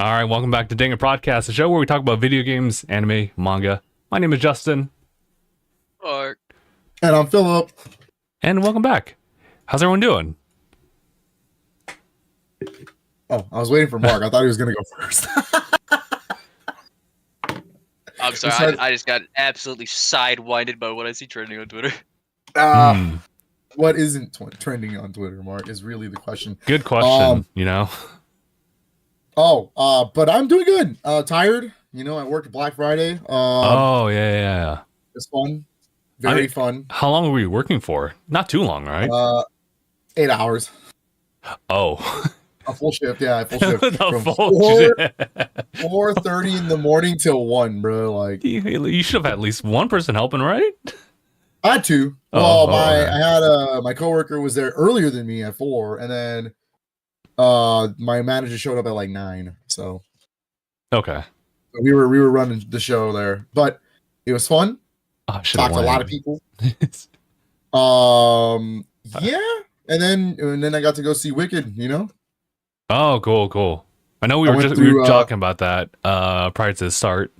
All right, welcome back to DangIT Prodcast, the show where we talk about video games, anime, manga. My name is Justin. Mark. And I'm Philip. And welcome back. How's everyone doing? Oh, I was waiting for Mark. I thought he was going to go first. I'm sorry, I just got absolutely sidewinded by what I see trending on Twitter. What isn't trending on Twitter, Mark, is really the question. Good question, you know? But I'm doing good. Tired. You know, I worked Black Friday. Yeah. It's fun. Very fun. How long were you working for? Not too long, right? 8 hours. Oh. A full shift, yeah. A full shift. From shift. 4:30 in the morning till 1, bro. Like you should have had at least one person helping, right? I had to. I had my coworker was there earlier than me at 4, and then my manager showed up at like 9. So okay, we were running the show there, but it was fun. Talked to a lot of people. Yeah, and then I got to go see Wicked. You know. Oh, cool. I know we were talking about that prior to the start.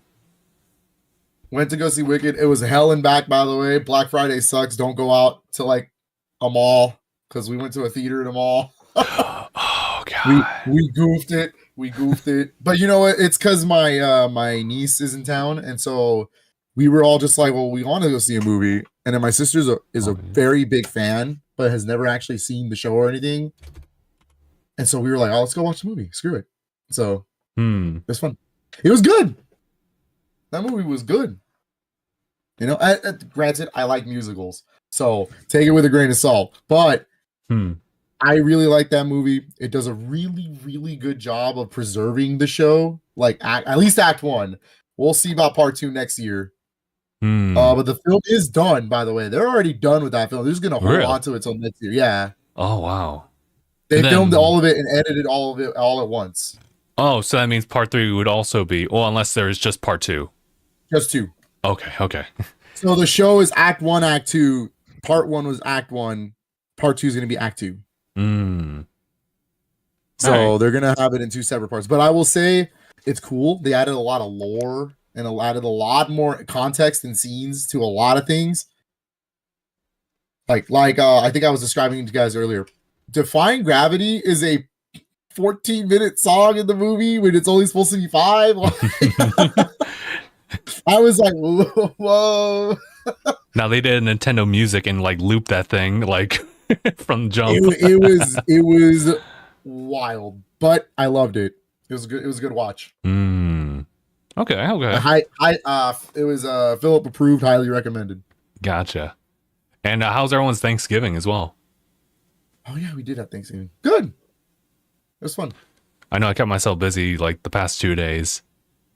Went to go see Wicked. It was hell and back, by the way. Black Friday sucks. Don't go out to like a mall because we went to a theater in a mall. Oh god, we goofed it. But you know what? It's because my niece is in town, and so we were all just like, well, we want to go see a movie. And then my sister is a very big fan, but has never actually seen the show or anything. And so we were like, oh, let's go watch the movie. Screw it. So it was fun. It was good. That movie was good. You know, granted, I like musicals, so take it with a grain of salt. But I really like that movie. It does a really, really good job of preserving the show. Like at least Act 1. We'll see about Part 2 next year. But the film is done, by the way. They're already done with that film. They're just gonna hold on to it till next year. Yeah. Oh wow. They filmed all of it and edited all of it all at once. Oh, so that means Part 3 would also be, well, unless there is just Part 2. Just 2. Okay. So the show is Act 1, Act 2. Part 1 was Act 1. Part 2 is going to be Act 2. So they're going to have it in 2 separate parts. But I will say it's cool. They added a lot of lore and added a lot more context and scenes to a lot of things. Like I think I was describing to you guys earlier. Defying Gravity is a 14-minute song in the movie when it's only supposed to be 5. I was like, whoa. Now they did Nintendo Music and like loop that thing like from jump. It was wild, but I loved it. It was good. It was a good watch. Okay. It was Philip approved, highly recommended. Gotcha. And how's everyone's Thanksgiving as well? Oh yeah, we did have Thanksgiving. Good. It was fun. I know I kept myself busy like the past 2 days.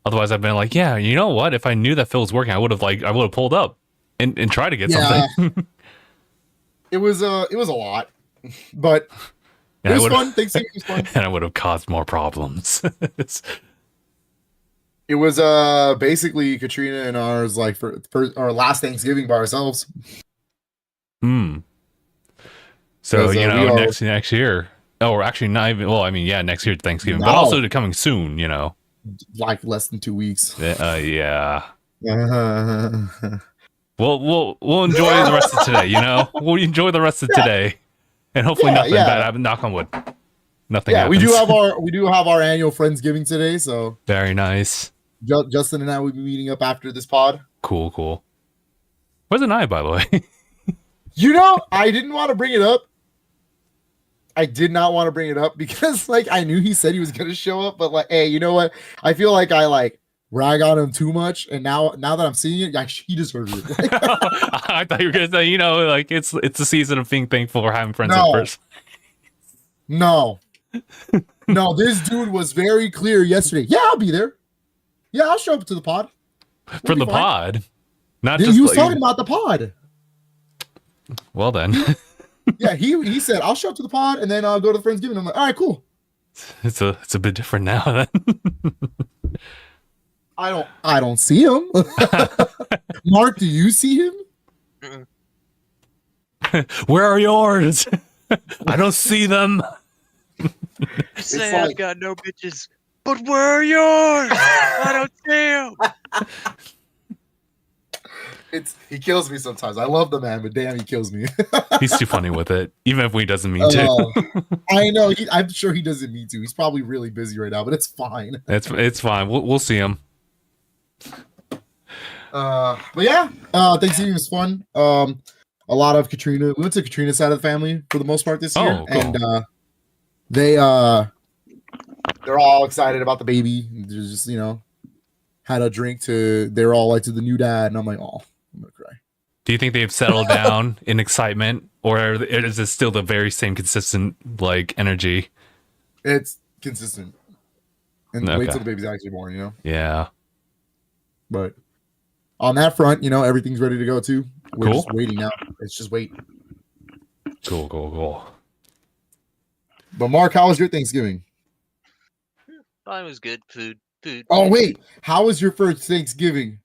Otherwise, I've been like, yeah, you know what? If I knew that Phil was working, I would have pulled up and tried to get something. It was a lot, but it was fun. Thanksgiving was fun, and I would have caused more problems. It was basically Katrina and ours like for our last Thanksgiving by ourselves. So you know, next year. Oh, or actually not even. Well, I mean, yeah, next year Thanksgiving, but also coming soon. You know, like less than 2 weeks. Yeah. We'll enjoy the rest of today. You know, we'll enjoy the rest of today, and hopefully nothing bad happens. Knock on wood. Nothing. Yeah, happens. we do have our annual Friendsgiving today. So very nice. Justin and I will be meeting up after this pod. Cool. Where's Aniyah, by the way? You know, I didn't want to bring it up. I did not want to bring it up because like I knew he said he was gonna show up, but like, hey, you know what? I feel like I like rag on him too much, and now that I'm seeing it, like, he deserves it. I thought you were gonna say, you know, like it's a season of being thankful for having friends at first. No, this dude was very clear yesterday. Yeah, I'll be there. Yeah, I'll show up to the pod. For the pod, not just he was talking about the pod. Well then. Yeah, he said I'll show up to the pod and then I'll go to the Friendsgiving. I'm like, all right, cool. It's a bit different now then. I don't see him. Mark, do you see him? Where are yours? I don't see them. Say I've got no bitches. But where are yours? I don't see you. He kills me sometimes. I love the man, but damn, he kills me. He's too funny with it, even if he doesn't mean to. I know. I'm sure he doesn't mean to. He's probably really busy right now, but it's fine. It's fine. We'll see him. But yeah, Thanksgiving was fun. A lot of Katrina. We went to Katrina's side of the family for the most part this year, cool. and they're all excited about the baby. They're just had a drink to. They're all like to the new dad, and I'm like, oh, I'm gonna cry. Do you think they've settled down in excitement, or is it still the very same consistent like energy? It's consistent, and wait till the baby's actually born. Yeah. But on that front, everything's ready to go too. We're just waiting now. It's just wait. Cool. But Mark, how was your Thanksgiving? Mine was good. Food. Oh wait, how was your first Thanksgiving?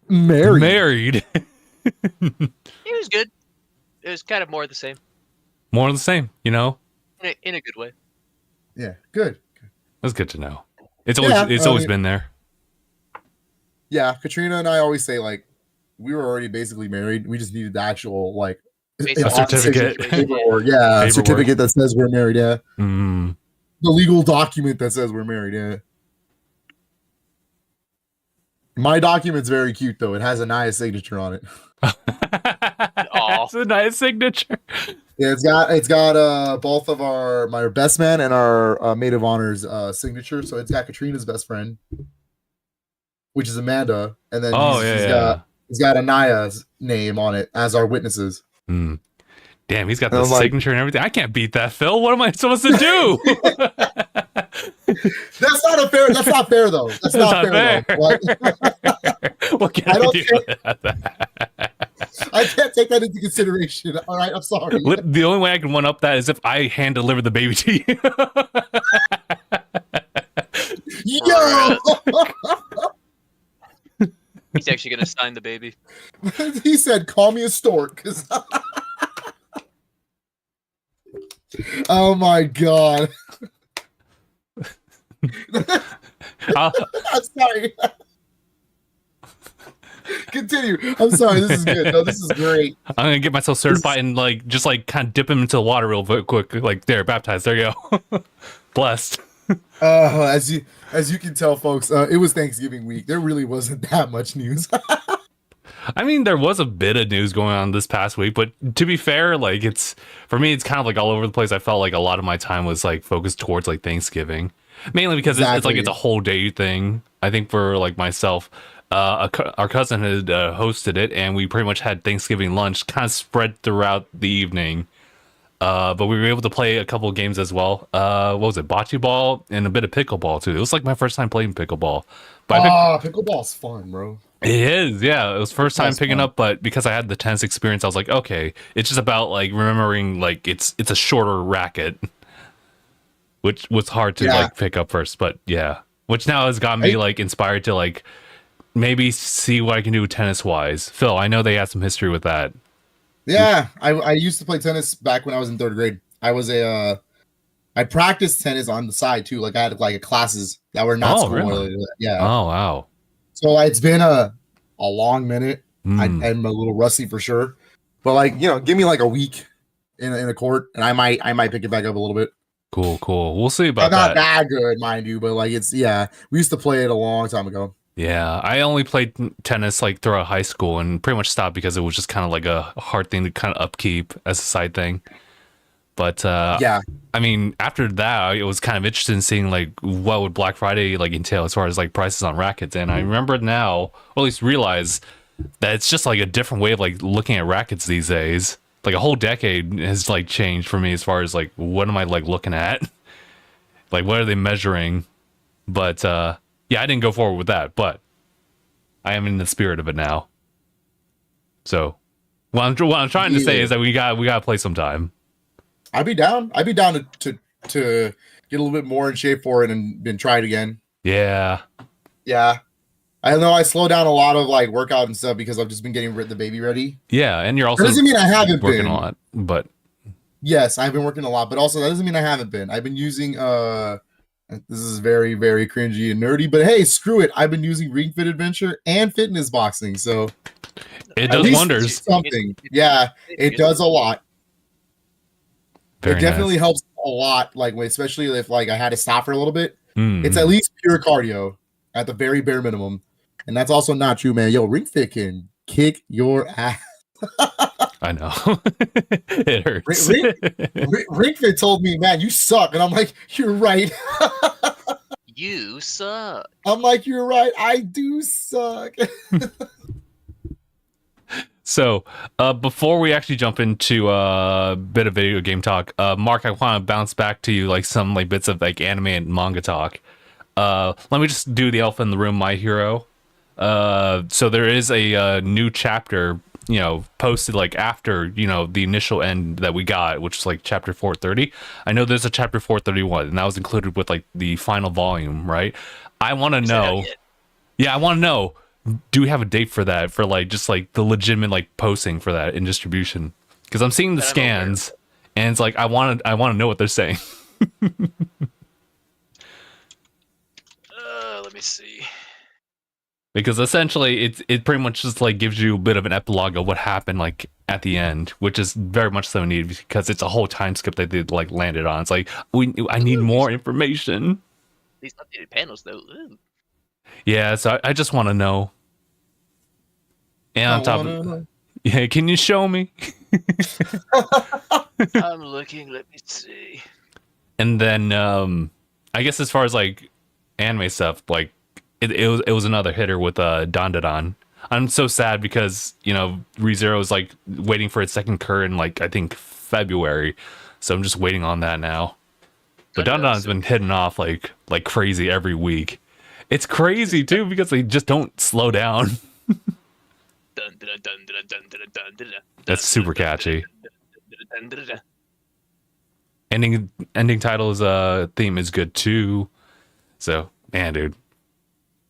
Married. It was good. It was kind of more of the same. More of the same, In a good way. Yeah, good. That's good to know. It's always been there. Yeah, Katrina and I always say like we were already basically married. We just needed the actual a certificate. A certificate that says we're married. Yeah, the legal document that says we're married. Yeah. My document's very cute though. It has Aniyah's signature on it. It's a nice signature. Yeah, it's got both of my best man and our maid of honor's signature. So it's got Katrina's best friend, which is Amanda, and then he's got Aniyah's name on it as our witnesses. Damn, he's got the signature and everything. I can't beat that, Phil. What am I supposed to do? That's not fair though. That's not fair. Though. What can I do with that? I can't take that into consideration. All right, I'm sorry. The only way I can one up that is if I hand deliver the baby to you. Yo! He's actually gonna sign the baby. He said, "Call me a stork." Oh my god! I'm sorry. Continue. I'm sorry. This is good. No, this is great. I'm gonna get myself certified and just kind of dip him into the water real quick. Like there, baptized. There you go. Blessed. As you can tell, folks, it was Thanksgiving week. There really wasn't that much news. I mean, there was a bit of news going on this past week, but to be fair, for me, it's kind of like all over the place. I felt like a lot of my time was focused towards Thanksgiving, mainly because it's a whole day thing. I think for myself, our cousin had hosted it, and we pretty much had Thanksgiving lunch kind of spread throughout the evening. But we were able to play a couple of games as well. What was it? Bocce ball and a bit of pickleball too. It was my first time playing pickleball. But pickleball's fun, bro. It is, yeah. It was first time picking up, but because I had the tennis experience, I was like, okay, it's just about remembering it's a shorter racket, which was hard to pick up first. But yeah, which now has got me inspired to maybe see what I can do tennis wise. Phil, I know they had some history with that. Yeah, I used to play tennis back when I was in third grade. I practiced tennis on the side too. I had classes that were not school related. Yeah. Oh wow. So it's been a long minute. I'm a little rusty for sure, but give me a week in a court, and I might pick it back up a little bit. Cool. We'll see about that. Not that good, mind you, but we used to play it a long time ago. Yeah, I only played tennis throughout high school and pretty much stopped because it was just kind of a hard thing to kind of upkeep as a side thing. But I mean, after that, it was kind of interesting seeing what would Black Friday entail as far as prices on rackets. And I remember now, or at least realize that it's just a different way of looking at rackets these days. A whole decade has changed for me as far as what am I looking at? What are they measuring? But yeah, I didn't go forward with that, but I am in the spirit of it now. So what I'm trying to say is that we got to play sometime. I'd be down. I'd be down to get a little bit more in shape for it and try it again. Yeah. I know I slow down a lot of workout and stuff because I've just been getting the baby ready. Yeah, and you're also that doesn't mean I haven't working been a lot, but yes, I've been working a lot, but also that doesn't mean I haven't been. I've been using This is very, very cringy and nerdy, but hey, screw it. I've been using Ring Fit Adventure and fitness boxing, so it does wonders. Something, yeah, it does a lot. Very it definitely nice. helps a lot, like especially if like I had to stop for a little bit. It's at least pure cardio at the very bare minimum, and that's also not true, man. Yo, Ring Fit can kick your ass. I know. It hurts. Ring Fit told me, man, you suck. And I'm like, you're right. You suck. I'm like, you're right. I do suck. So, before we actually jump into a bit of video game talk, Mark, I want to bounce back to you like some like bits of like anime and manga talk. Let me just do the elephant in the room, My Hero. So there is a new chapter, posted like after, the initial end that we got, which is like chapter 430. I know there's a chapter 431, and that was included with like the final volume, right? I want to know. Yeah, I want to know. Do we have a date for that? For like just like the legitimate like posting for that in distribution? Because I'm seeing the scans, and it's like I want to know what they're saying. Let me see. Because essentially it pretty much just like gives you a bit of an epilogue of what happened like at the end, which is very much so needed because it's a whole time skip that they like landed on. It's like I need more information. These updated panels though. Ooh. Yeah, so I just want to know. And on top of, yeah, can you show me? I'm looking, let me see. And then I guess as far as like anime stuff, like it was another hitter with DangIT. I'm so sad because ReZero is like waiting for its second cur in like I think February, so I'm just waiting on that now. But DangIT's been hitting off like crazy every week. It's crazy too because they just don't slow down. That's super catchy. Ending title's theme is good too. So man, dude.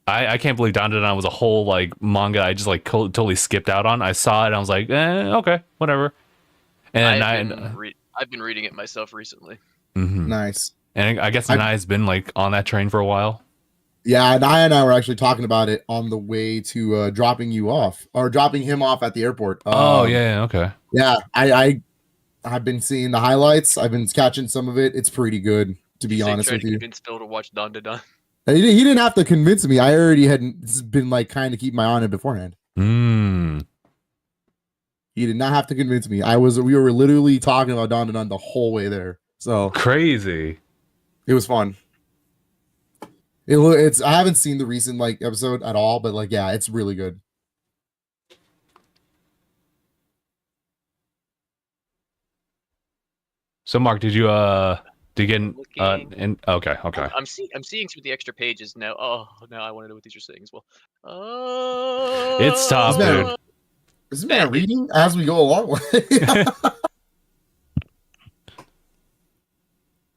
I can't believe DangIT was a whole like manga I just like totally skipped out on. I saw it and I was like, okay, whatever. And I've been reading it myself recently. Mm-hmm. Nice. And I guess Aniyah's been like on that train for a while. Yeah, Aniyah and I were actually talking about it on the way to dropping him off at the airport. Yeah, okay. Yeah, I've been seeing the highlights. I've been catching some of it. It's pretty good, to be honest with you. Convince Phil to watch DangIT. He didn't have to convince me. I already had been like kind of keep my eye on it beforehand. He did not have to convince me. We were literally talking about DangIT the whole way there. So crazy. It was fun. I haven't seen the recent like episode at all, but like yeah, it's really good. So Mark, did you get in okay. I'm seeing through the extra pages now. Oh, now I want to know what these are saying as well. It's tough, dude. Isn't that reading as we go along?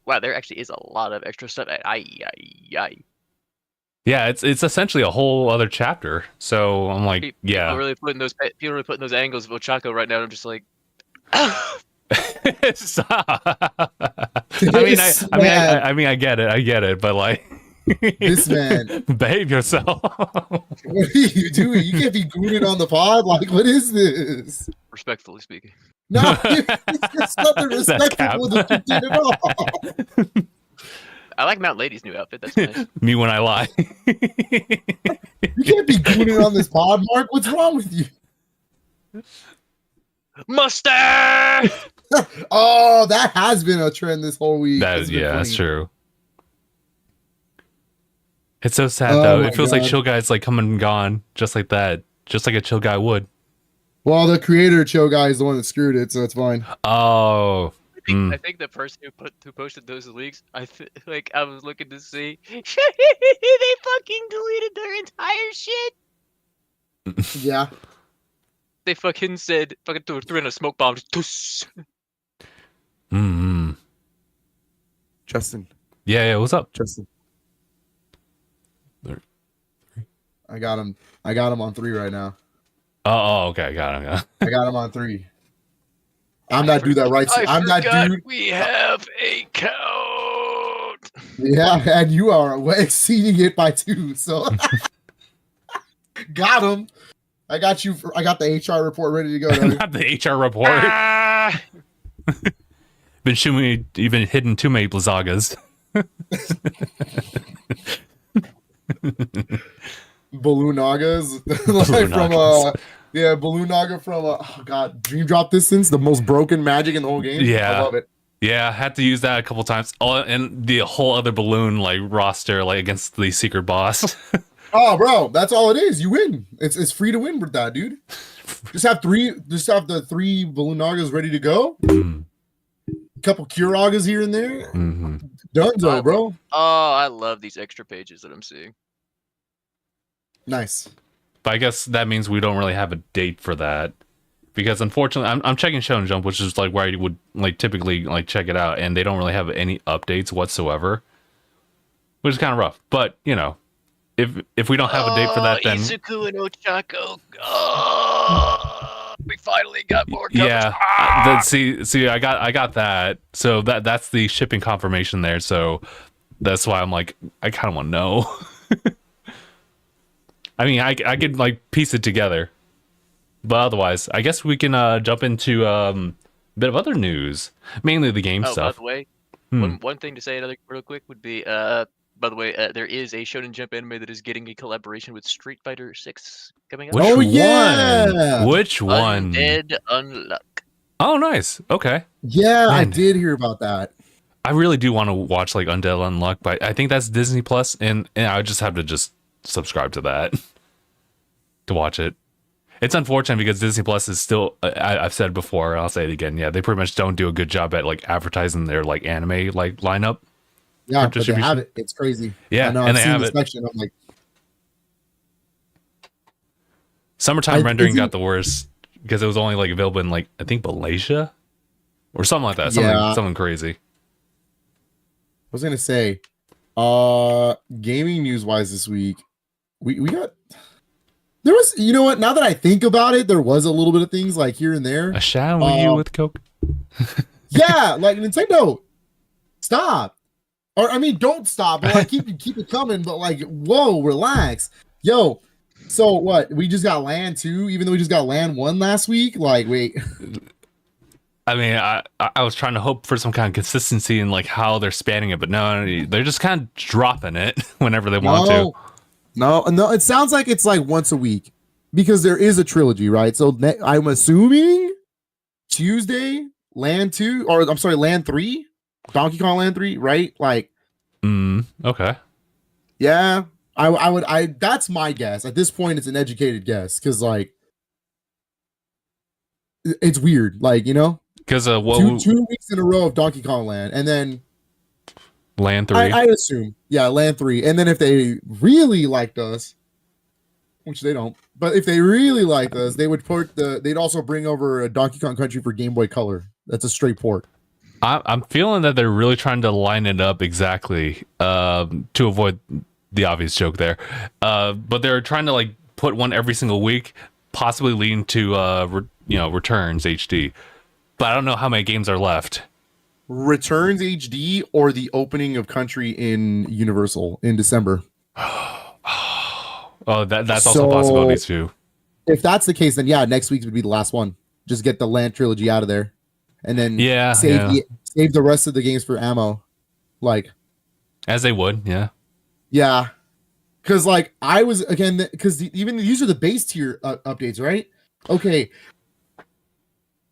Wow, there actually is a lot of extra stuff. Yeah, it's essentially a whole other chapter. So I'm like, people are really putting those angles of Ochako right now. I'm just like, stop. I mean, I get it, but like, this man, behave yourself. What are you doing? You can't be gooning on the pod. Like, what is this? Respectfully speaking. No, it's nothing respectful that you did at all. I like Mount Lady's new outfit. That's nice. Me when I lie. You can't be gooning on this pod, Mark. What's wrong with you? Mustache! Oh, that has been a trend this whole week. That's true. It's so sad though. It feels like Chill Guy's like come and gone just like that. Just like a Chill Guy would. Well, the creator of Chill Guy is the one that screwed it, so it's fine. Oh. I think the person who posted those leaks, I was looking to see, they fucking deleted their entire shit. Yeah. They fucking said, threw in a smoke bomb. Justin. Yeah, what's up? Justin. I got him on 3 right now. Oh, okay, got him. I got him on 3. I'm that dude that writes. I'm that dude. We have a count. Yeah, and you are exceeding it by 2. So got him. I got you. I got the HR report ready to go. Not the HR report. Been shooting, even hidden too many Blizzagas. Balloon Nagas, like from Balloon Naga from oh god, Dream Drop Distance, the most broken magic in the whole game. Yeah, I love it. Yeah, I had to use that a couple times. Oh, and the whole other balloon like roster like against the secret boss. Oh, bro, that's all it is. You win. It's free to win with that, dude. Just have the 3 Balloon Nagas ready to go. Couple Kuragas here and there. Dunzo, bro. Oh, I love these extra pages that I'm seeing. Nice. But I guess that means we don't really have a date for that, because unfortunately, I'm checking Shonen Jump, which is like where I would like typically like check it out, and they don't really have any updates whatsoever, which is kind of rough. But you know, if we don't have a date for that, then Izuku and Ochako. Oh, we finally got more coverage. Yeah. See, I got that. So that's the shipping confirmation there. So that's why I'm like, I kind of want to know. I mean, I could like piece it together, but otherwise, I guess we can jump into a bit of other news, mainly the game stuff. By the way, one thing to say real quick would be, by the way, there is a Shonen Jump anime that is getting a collaboration with Street Fighter 6 coming up. Which one? Undead Unluck. Oh, nice. Okay. Yeah, man. I did hear about that. I really do want to watch like Undead Unluck, but I think that's Disney Plus, and I would just have to subscribe to that to watch it. It's unfortunate because Disney Plus is still, I've said before, and I'll say it again. Yeah, they pretty much don't do a good job at like advertising their like anime like lineup. Yeah, but they have it. It's crazy. Yeah, and they have it. Section, I'm like, Summertime rendering got the worst because it was only like available in like I think Malaysia or something like that. Something crazy. I was gonna say, gaming news wise this week, we got there was, you know what? Now that I think about it, there was a little bit of things like here and there. A shower you with Coke. Yeah, like Nintendo, stop. Or I mean, don't stop. But like keep it coming. But like, whoa, relax, yo. So what? We just got Land 2, even though we just got Land 1 last week. Like, wait. I mean, I was trying to hope for some kind of consistency in like how they're spanning it, but no, they're just kind of dropping it whenever they want to. No, it sounds like it's like once a week because there is a trilogy, right? So I'm assuming Tuesday, Land 2, or I'm sorry, Land 3, Donkey Kong Land 3, right? Like, okay, yeah, I that's my guess. At this point, it's an educated guess because like it's weird, like, you know, because 2 weeks in a row of Donkey Kong Land, and then Land 3. I assume, yeah, Land 3, and then if they really liked us, which they don't, but if they really liked us, they would they'd also bring over a Donkey Kong Country for Game Boy Color. That's a straight port. I'm feeling that they're really trying to line it up exactly to avoid the obvious joke there, but they're trying to like put one every single week, possibly leading to Returns HD. But I don't know how many games are left. Returns HD or the opening of Country in Universal in December. Oh, that's also possibilities too. If that's the case, then yeah, next week would be the last one. Just get the Land trilogy out of there, and then save the rest of the games for ammo, like as they would, yeah. Because like I was again, because even these are the base tier updates, right? Okay.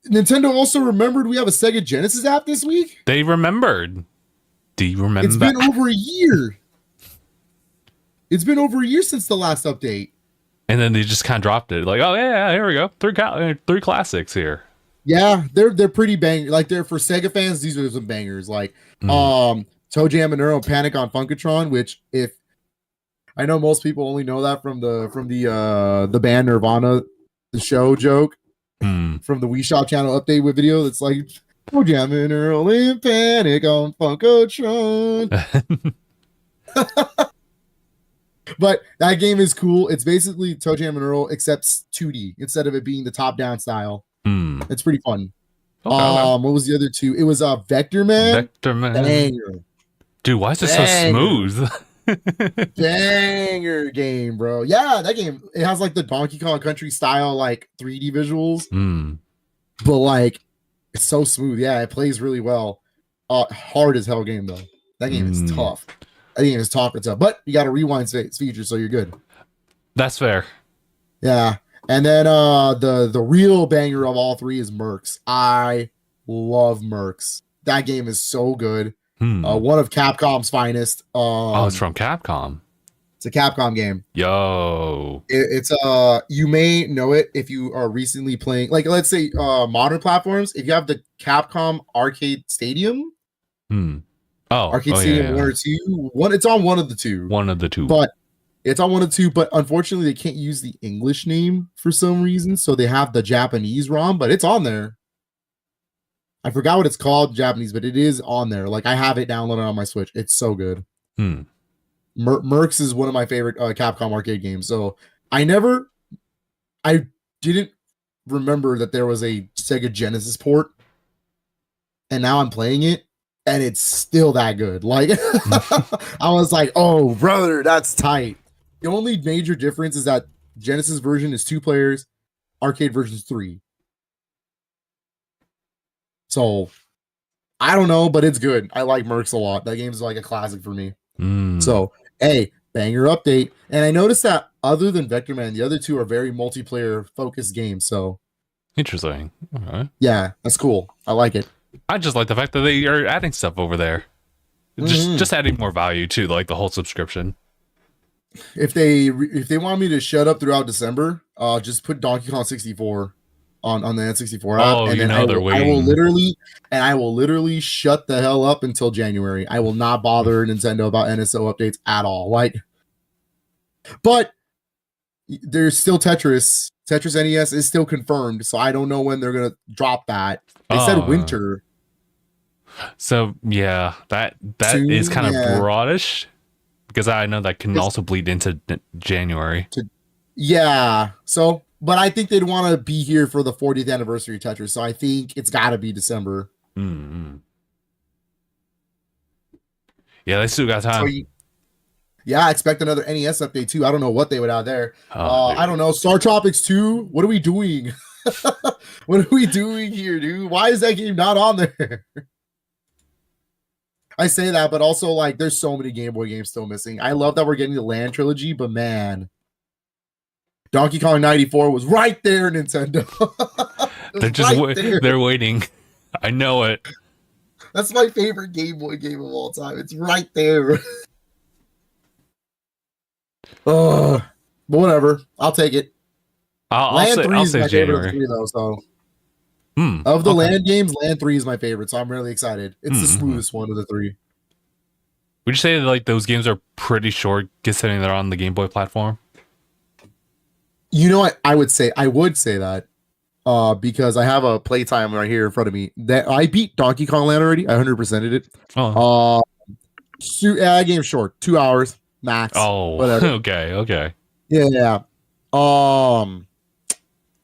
Nintendo also remembered we have a Sega Genesis app this week. They remembered. Do you remember? It's been over a year. It's been over a year since the last update. And then they just kind of dropped it. Like, oh yeah, here we go. Three classics here. Yeah, they're pretty bang. Like they're for Sega fans. These are some bangers. Like Toe Jam and Euro Panic on Funkatron, which if I know most people only know that from the band Nirvana, the show joke. From the Wii Shop channel update with video that's like Toe Jam and Earl in Panic on Funkotron. But that game is cool. It's basically Toe Jam and Earl except 2D instead of it being the top-down style. It's pretty fun. Okay. What was the other two? It was Vector Man. Vector Man. Banger. Dude, why is it so smooth? Banger game, bro. Yeah, that game, it has like the Donkey Kong Country style like 3D visuals. But like it's so smooth. Yeah, it plays really well. Hard as hell game though. That game is tough. That game is tough. It's tough. But you got a rewind feature, so you're good. That's fair. Yeah. And then the real banger of all three is Mercs. I love Mercs. That game is so good. One of Capcom's finest. It's from Capcom. It's a Capcom game. Yo. It's you may know it if you are recently playing, like let's say modern platforms. If you have the Capcom Arcade Stadium, Arcade Stadium 1 or 2, it's on one of the two. One of the two. But it's on one of the two. But unfortunately, they can't use the English name for some reason, so they have the Japanese ROM. But it's on there. I forgot what it's called Japanese, but it is on there. Like I have it downloaded on my Switch. It's so good. Mercs is one of my favorite Capcom arcade games. So I didn't remember that there was a Sega Genesis port, and now I'm playing it, and it's still that good. Like I was like, oh brother, that's tight. The only major difference is that Genesis version is 2 players, arcade version is 3. So I don't know, but it's good. I like Mercs a lot. That game's like a classic for me. So, hey, banger update. And I noticed that other than Vector Man, the other two are very multiplayer focused games. So interesting. All right. Yeah, that's cool. I like it. I just like the fact that they are adding stuff over there. Just adding more value to like the whole subscription. If they want me to shut up throughout December, just put Donkey Kong 64 on the N64 app, and then I will literally shut the hell up until January. I will not bother Nintendo about NSO updates at all. Like, but there's still Tetris. Tetris NES is still confirmed, so I don't know when they're gonna drop that. They said winter. So yeah, that soon, is kind of broadish, because I know that can also bleed into January. But I think they'd want to be here for the 40th anniversary of Tetris, so I think it's got to be December. Yeah, they still got time. I expect another NES update too. I don't know what they would add there. I don't know. Star Tropics 2? What are we doing? What are we doing here, dude? Why is that game not on there? I say that, but also like there's so many Game Boy games still missing. I love that we're getting the Land trilogy, but man, Donkey Kong 94 was right there, Nintendo. They're just they're waiting. I know it. That's my favorite Game Boy game of all time. It's right there. But whatever. I'll take it. I'll say January. 3, though, so. Of the Land games, Land 3 is my favorite, so I'm really excited. It's the smoothest one of the 3. Would you say that, like, those games are pretty short considering they're on the Game Boy platform? You know what? I would say that because I have a playtime right here in front of me. That I beat Donkey Kong Land already. I 100%ed it. That game's short, 2 hours max. Whatever. Okay. Yeah.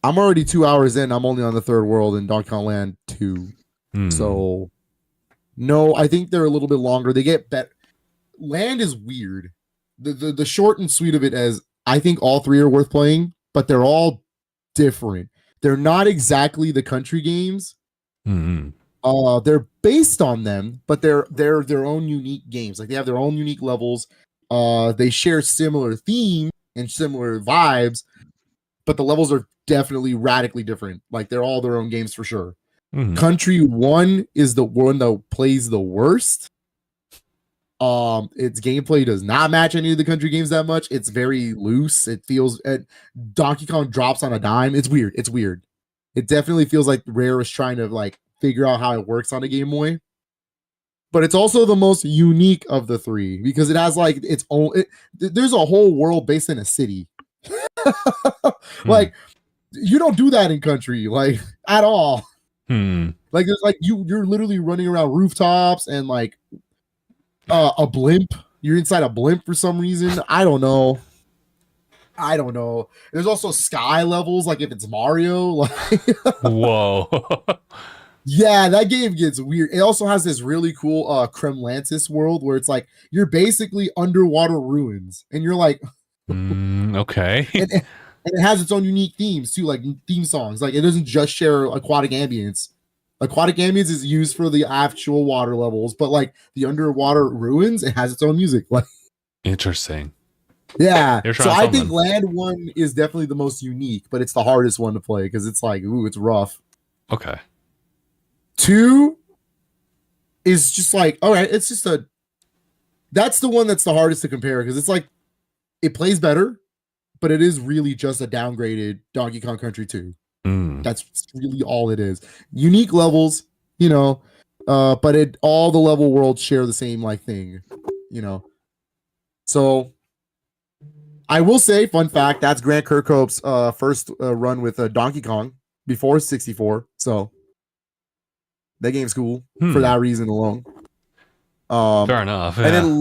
I'm already 2 hours in. I'm only on the 3rd world in Donkey Kong Land 2. So no, I think they're a little bit longer. They get better. Land is weird. The short and sweet of it as I think all 3 are worth playing, but they're all different. They're not exactly the country games. They're based on them, but they're their own unique games. Like they have their own unique levels. They share similar themes and similar vibes, but the levels are definitely radically different. Like they're all their own games for sure. Country 1 is the one that plays the worst. Its gameplay does not match any of the country games that much. It's very loose. It feels Donkey Kong drops on a dime. It's weird. It definitely feels like Rare is trying to like figure out how it works on a Game Boy. But it's also the most unique of the 3 because it has like its own. There's a whole world based in a city. Like you don't do that in country, like at all. Like there's like you're literally running around rooftops and like a blimp. You're inside a blimp for some reason. I don't know. There's also sky levels, like if it's Mario. Like whoa. Yeah, that game gets weird. It also has this really cool Kremlantis world where it's like you're basically underwater ruins, and you're like, okay. and it has its own unique themes too, like theme songs. Like it doesn't just share aquatic ambience. Aquatic ambience is used for the actual water levels, but like the underwater ruins, it has its own music. Like interesting. Yeah. So I think something. Land 1 is definitely the most unique, but it's the hardest one to play because it's like, ooh, it's rough. Okay. 2 is just like, all right, it's just that's the one that's the hardest to compare because it's like it plays better, but it is really just a downgraded Donkey Kong Country 2. That's really all it is. Unique levels, but all the level worlds share the same like thing, So I will say, fun fact, that's Grant Kirkhope's first run with Donkey Kong before 64. So that game's cool for that reason alone. Fair enough. Yeah. And then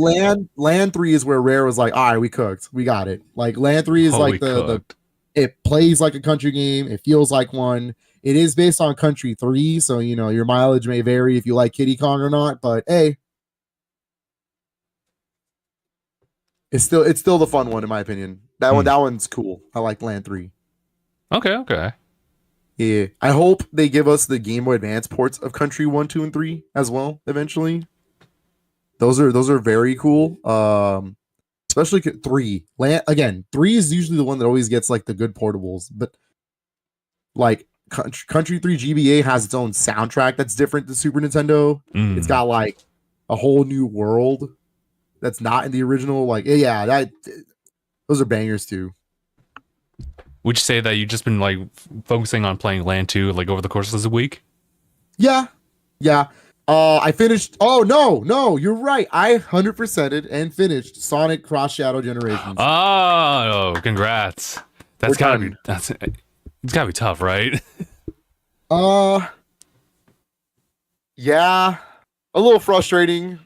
Land 3 is where Rare was like, all right, we cooked. We got it. Like Land 3 is like it plays like a country game. It feels like one. It is based on Country 3. So, your mileage may vary if you like Kiddy Kong or not. But hey, it's still the fun one in my opinion. That one's cool. I like Land 3. Okay. Yeah. I hope they give us the Game Boy Advance ports of Country 1, 2, and 3 as well eventually. Those are very cool. Especially 3. 3 is usually the one that always gets like the good portables, but like Country 3 GBA has its own soundtrack that's different than Super Nintendo. It's got like a whole new world that's not in the original. Like, yeah, those are bangers too. Would you say that you've just been like focusing on playing Land 2 like over the course of the week? Yeah. I finished. Oh no, you're right. I 100%ed and finished Sonic Cross Shadow Generations. Oh, congrats! It's gotta be tough, right? Yeah, a little frustrating.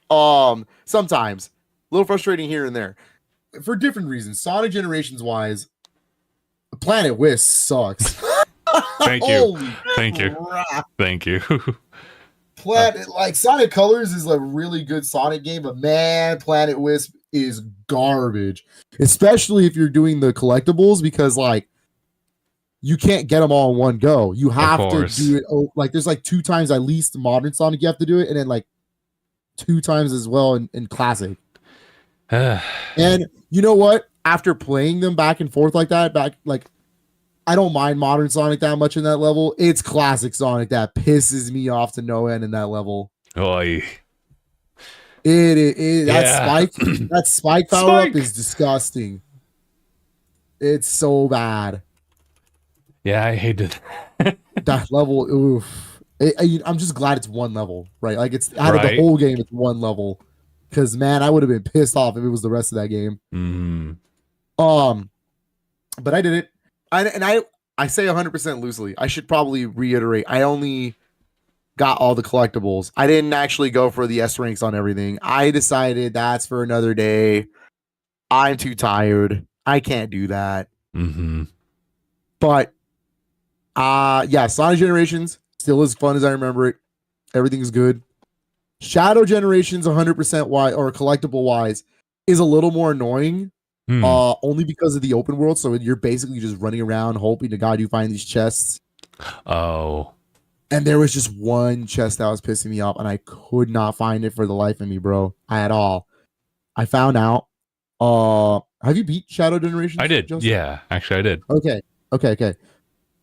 Sometimes a little frustrating here and there for different reasons. Sonic Generations wise, Planet Whisk sucks. Thank you. Like Sonic Colors is a really good Sonic game, but man, Planet Wisp is garbage, especially if you're doing the collectibles because like you can't get them all in one go. You have to do it like there's like 2 times at least modern Sonic you have to do it, and then like 2 times as well in classic. And you know what? After playing them back and forth like that, I don't mind modern Sonic that much in that level. It's classic Sonic that pisses me off to no end in that level. Oy. That spike power up is disgusting. It's so bad. Yeah, I hated that level. Oof. I'm just glad it's one level, right? Like it's out of the whole game, it's one level. Because man, I would have been pissed off if it was the rest of that game. But I did it. I say 100% loosely. I should probably reiterate. I only got all the collectibles. I didn't actually go for the S ranks on everything. I decided that's for another day. I'm too tired. I can't do that. But Sonic Generations still as fun as I remember it. Everything's good. Shadow Generations 100% wise or collectible wise is a little more annoying. Only because of the open world, so you're basically just running around hoping to God you find these chests. Oh. And there was just one chest that was pissing me off, and I could not find it for the life of me, bro. At all. I found out. Have you beat Shadow Generations? I did. Justin? Yeah, actually I did. Okay.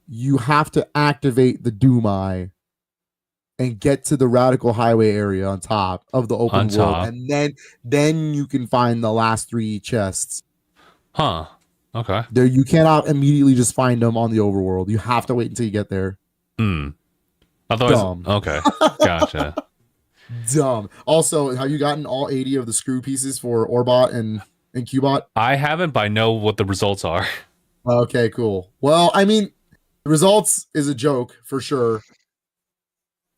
You have to activate the Doom Eye and get to the Radical Highway area on top of the open world, and then you can find the last 3 chests. Huh. Okay. There, you cannot immediately just find them on the overworld. You have to wait until you get there. Otherwise, dumb. Okay. Gotcha. Dumb. Also, have you gotten all 80 of the screw pieces for Orbot and Cubot? I haven't, but I know what the results are. Okay, cool. Well, I mean, the results is a joke for sure,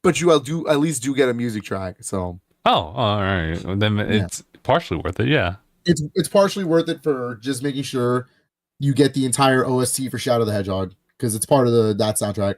but you at least get a music track. So. Oh, all right. Then it's partially worth it. Yeah. It's partially worth it for just making sure you get the entire OST for Shadow the Hedgehog because it's part of that soundtrack.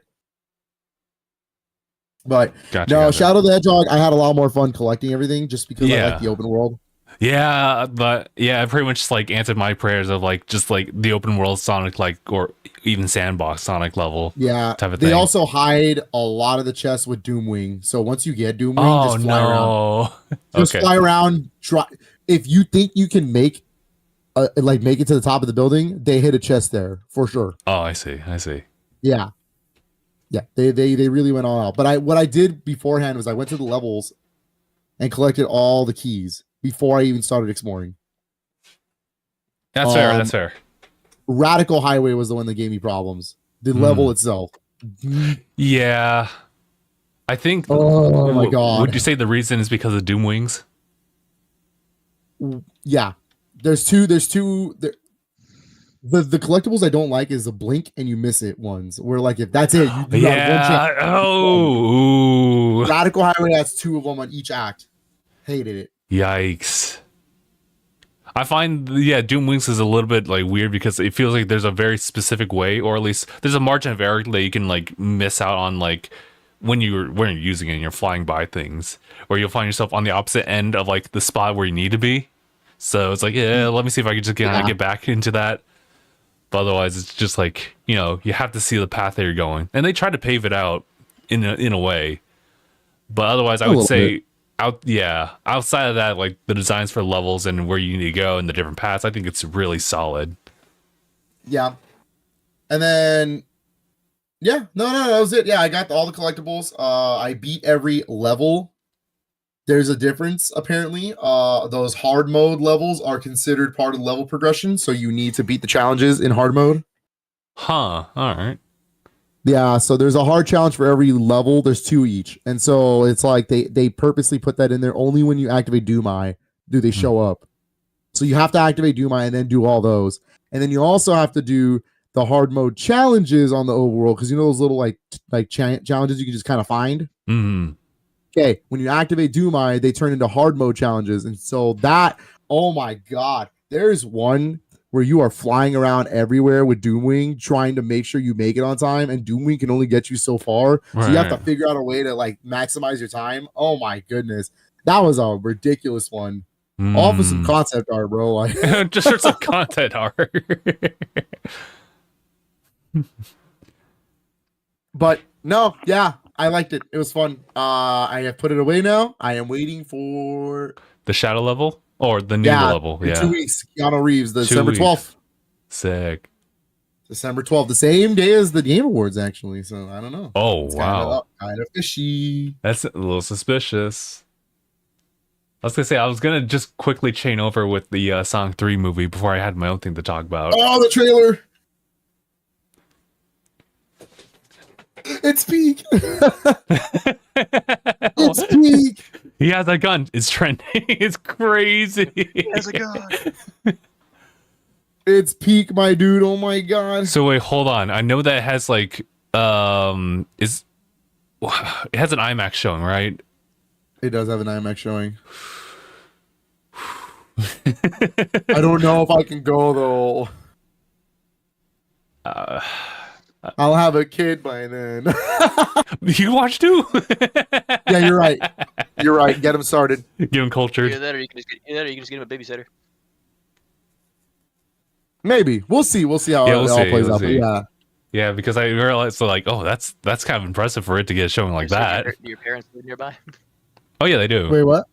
But no, Shadow the Hedgehog, I had a lot more fun collecting everything just because I like the open world. Yeah, but I pretty much just like answered my prayers of like just like the open world Sonic, like, or even sandbox Sonic level. Yeah, type of they thing. also hide a lot of the chests with Doomwing. So once you get Doomwing, just fly around. Just fly around. Try if you think you can make it to the top of the building, they hit a chest there for sure. Oh, I see. Yeah. They really went all out. But what I did beforehand was I went to the levels and collected all the keys before I even started exploring. That's fair. That's fair. Radical Highway was the one that gave me problems. The level itself. Yeah. I think. Oh my god! Would you say the reason is because of Doomwings? Yeah. There's two. The collectibles I don't like is the blink and you miss it ones. Where like if that's it, you got one chance. Oh. Radical Highway has 2 of them on each act. Hated it. Yikes. I find Doomwings is a little bit like weird because it feels like there's a very specific way, or at least there's a margin of error that you can like miss out on, like when you're using it and you're flying by things, or you'll find yourself on the opposite end of like the spot where you need to be. So it's like, let me see if I can just get back into that. But otherwise, it's just like, you have to see the path that you're going, and they try to pave it out in a way. But otherwise, I would say. Outside of that, like the designs for levels and where you need to go and the different paths, I think it's really solid. Yeah. And then that was it. Yeah, I got all the collectibles. I beat every level. There's a difference apparently. Those hard mode levels are considered part of the level progression, so you need to beat the challenges in hard mode. Huh. All right. Yeah, so there's a hard challenge for every level. There's 2 each. And so it's like they purposely put that in there. Only when you activate Doom Eye do they show up. So you have to activate Doom Eye and then do all those. And then you also have to do the hard mode challenges on the overworld, because those little challenges you can just kind of find. Mm-hmm. Okay, when you activate Doom Eye, they turn into hard mode challenges. And so oh my god, there's one where you are flying around everywhere with Doomwing, trying to make sure you make it on time, and Doomwing can only get you so far. Right. So you have to figure out a way to like maximize your time. Oh my goodness. That was a ridiculous one. All for some concept art, bro. Like just for some content art. But no, yeah, I liked it. It was fun. I have put it away now. I am waiting for the shadow level. Or the new level, in 2 weeks. Keanu Reeves, December 12th. Sick. December 12th, the same day as the Game Awards, actually. So I don't know. Oh, wow. Kind of fishy. That's a little suspicious. I was going to just quickly chain over with the Sonic 3 movie before I had my own thing to talk about. Oh, the trailer. It's peak. It's peak. He has a gun. It's trending. It's crazy. He has a gun. It's peak, my dude. Oh my god. So wait, hold on. I know that it has like it has an IMAX showing, right? It does have an IMAX showing. I don't know if I can go though. I'll have a kid by then. You watch too? Yeah, you're right. You're right. Get him started. Get him cultured. Either that or you can just get him a babysitter. Maybe. We'll see. We'll see how it all plays out. Yeah. Yeah, because I realized like, oh, that's kind of impressive for it to get showing like that. Do your parents live nearby? Oh yeah, they do. Wait, what?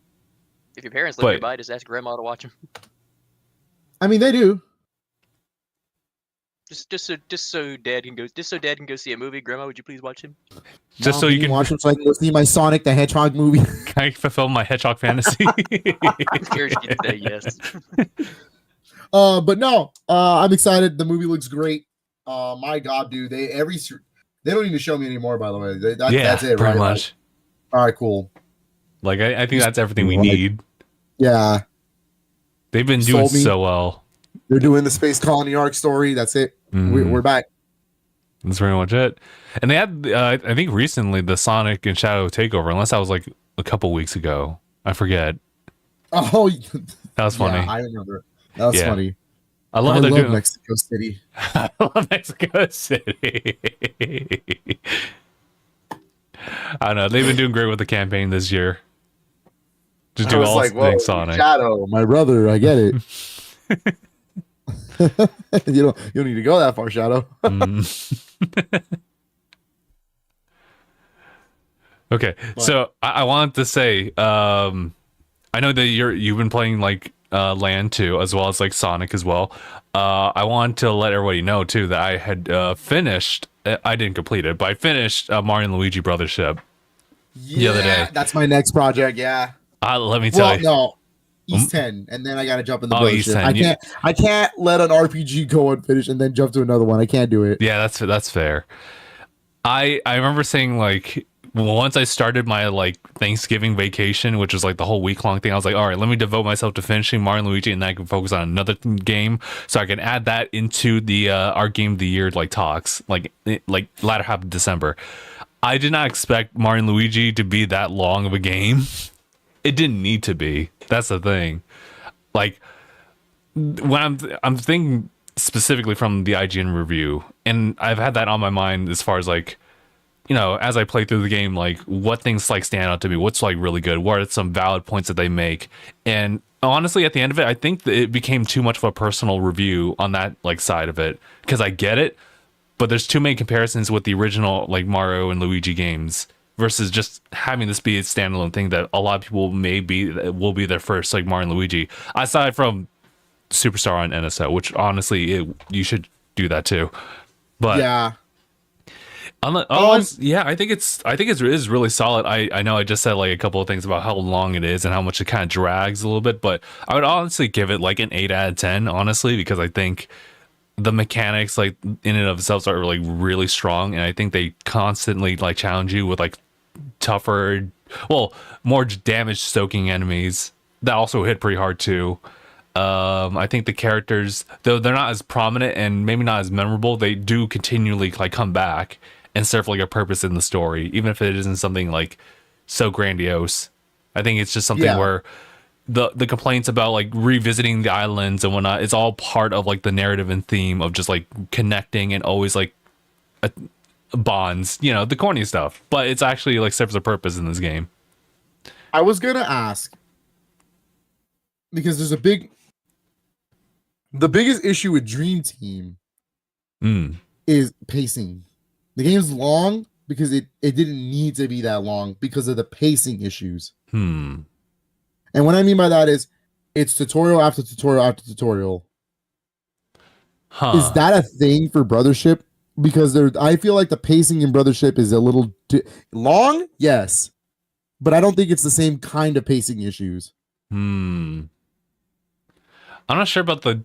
If your parents live nearby, just ask grandma to watch them. I mean, they do. Just so dad can go see a movie. Grandma, would you please watch him? Just so you can watch him, so I can go see my Sonic the Hedgehog movie. Can I fulfill my hedgehog fantasy? Yes. But no, I'm excited. The movie looks great. My God, dude, they don't even show me anymore. By the way, that's it, pretty right? much. All right, cool. Like I think that's everything we need. Yeah, they've been doing so well. They're doing the Space Colony arc story. That's it. We're back. That's pretty much it. And they had, I think, recently the Sonic and Shadow takeover. Unless that was like a couple weeks ago. I forget. Oh, that was funny. Yeah, I remember. That was funny. I love Mexico City. I love Mexico City. I don't know. They've been doing great with the campaign this year. Just I do was all like, whoa, things Sonic. Shadow, my brother, I get it. You don't need to go that far, Shadow. Okay, so I wanted to say, I know that you've been playing like Land 2 as well as like Sonic as well. I wanted to let everybody know too that I had finished. I didn't complete it, but I finished Mario and Luigi Brothership the other day. That's my next project. Yeah. Let me tell you. No, East 10, and then I gotta jump in the East Brothership. 10, I can't let an RPG go unfinished and then jump to another one. I can't do it. Yeah, that's fair. I remember saying like once I started my like Thanksgiving vacation, which was like the whole week long thing, I was like, all right, let me devote myself to finishing Mario and Luigi, and then I can focus on another game, so I can add that into the our game of the year like talks, like latter half of December. I did not expect Mario and Luigi to be that long of a game. It didn't need to be. That's the thing. Like when I'm thinking specifically from the IGN review, and I've had that on my mind as far as like, you know, as I play through the game, like what things like stand out to me, what's like really good, what are some valid points that they make. And honestly, at the end of it, I think that it became too much of a personal review on that like side of it, because I get it, but there's too many comparisons with the original like Mario and Luigi games versus just having this be a standalone thing that a lot of people will be their first like Mario and Luigi, aside from Superstar on NSO, which honestly you should do that too. But yeah. Yeah, I think it is really solid. I know I just said like a couple of things about how long it is and how much it kind of drags a little bit, but I would honestly give it like an 8 out of 10, honestly, because I think the mechanics like in and of themselves are like really strong, and I think they constantly like challenge you with like tougher, more damage soaking enemies that also hit pretty hard too. I think the characters, though they're not as prominent and maybe not as memorable, they do continually like come back and serve like a purpose in the story, even if it isn't something like so grandiose. I think it's just something where the complaints about like revisiting the islands and whatnot, it's all part of like the narrative and theme of just like connecting and always like bonds, you know, the corny stuff, but it's actually like serves a purpose in this game. I was gonna ask, because there's the biggest issue with Dream Team is pacing. The game's long because it didn't need to be that long because of the pacing issues. And what I mean by that is it's tutorial after tutorial after tutorial. Is that a thing for Brothership? Because I feel like the pacing in Brothership is a little long, yes, but I don't think it's the same kind of pacing issues. I'm not sure about the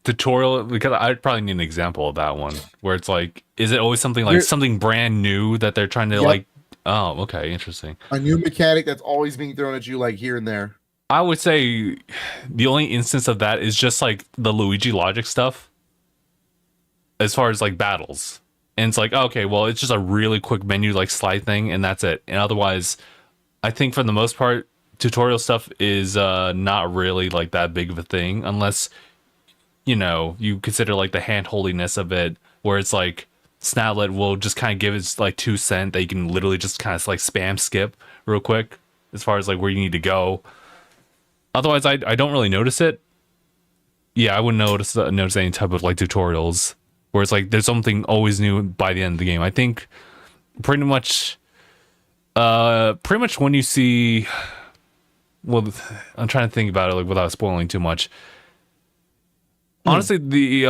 tutorial, because I'd probably need an example of that one where it's like, is it always something like something brand new that they're trying to like? Oh, okay, interesting. A new mechanic that's always being thrown at you like here and there. I would say the only instance of that is just like the Luigi logic stuff as far as like battles. And it's like, okay, well, it's just a really quick menu like slide thing and that's it. And otherwise, I think for the most part, tutorial stuff is not really like that big of a thing unless, you know, you consider like the hand-holdiness of it, where it's like Snaplet will just kind of give its like 2 cents that you can literally just kind of like spam skip real quick as far as like where you need to go. Otherwise, I don't really notice it. Yeah, I wouldn't notice any type of like tutorials where it's like there's something always new by the end of the game. I think pretty much when you see, well, I'm trying to think about it like without spoiling too much. Honestly, the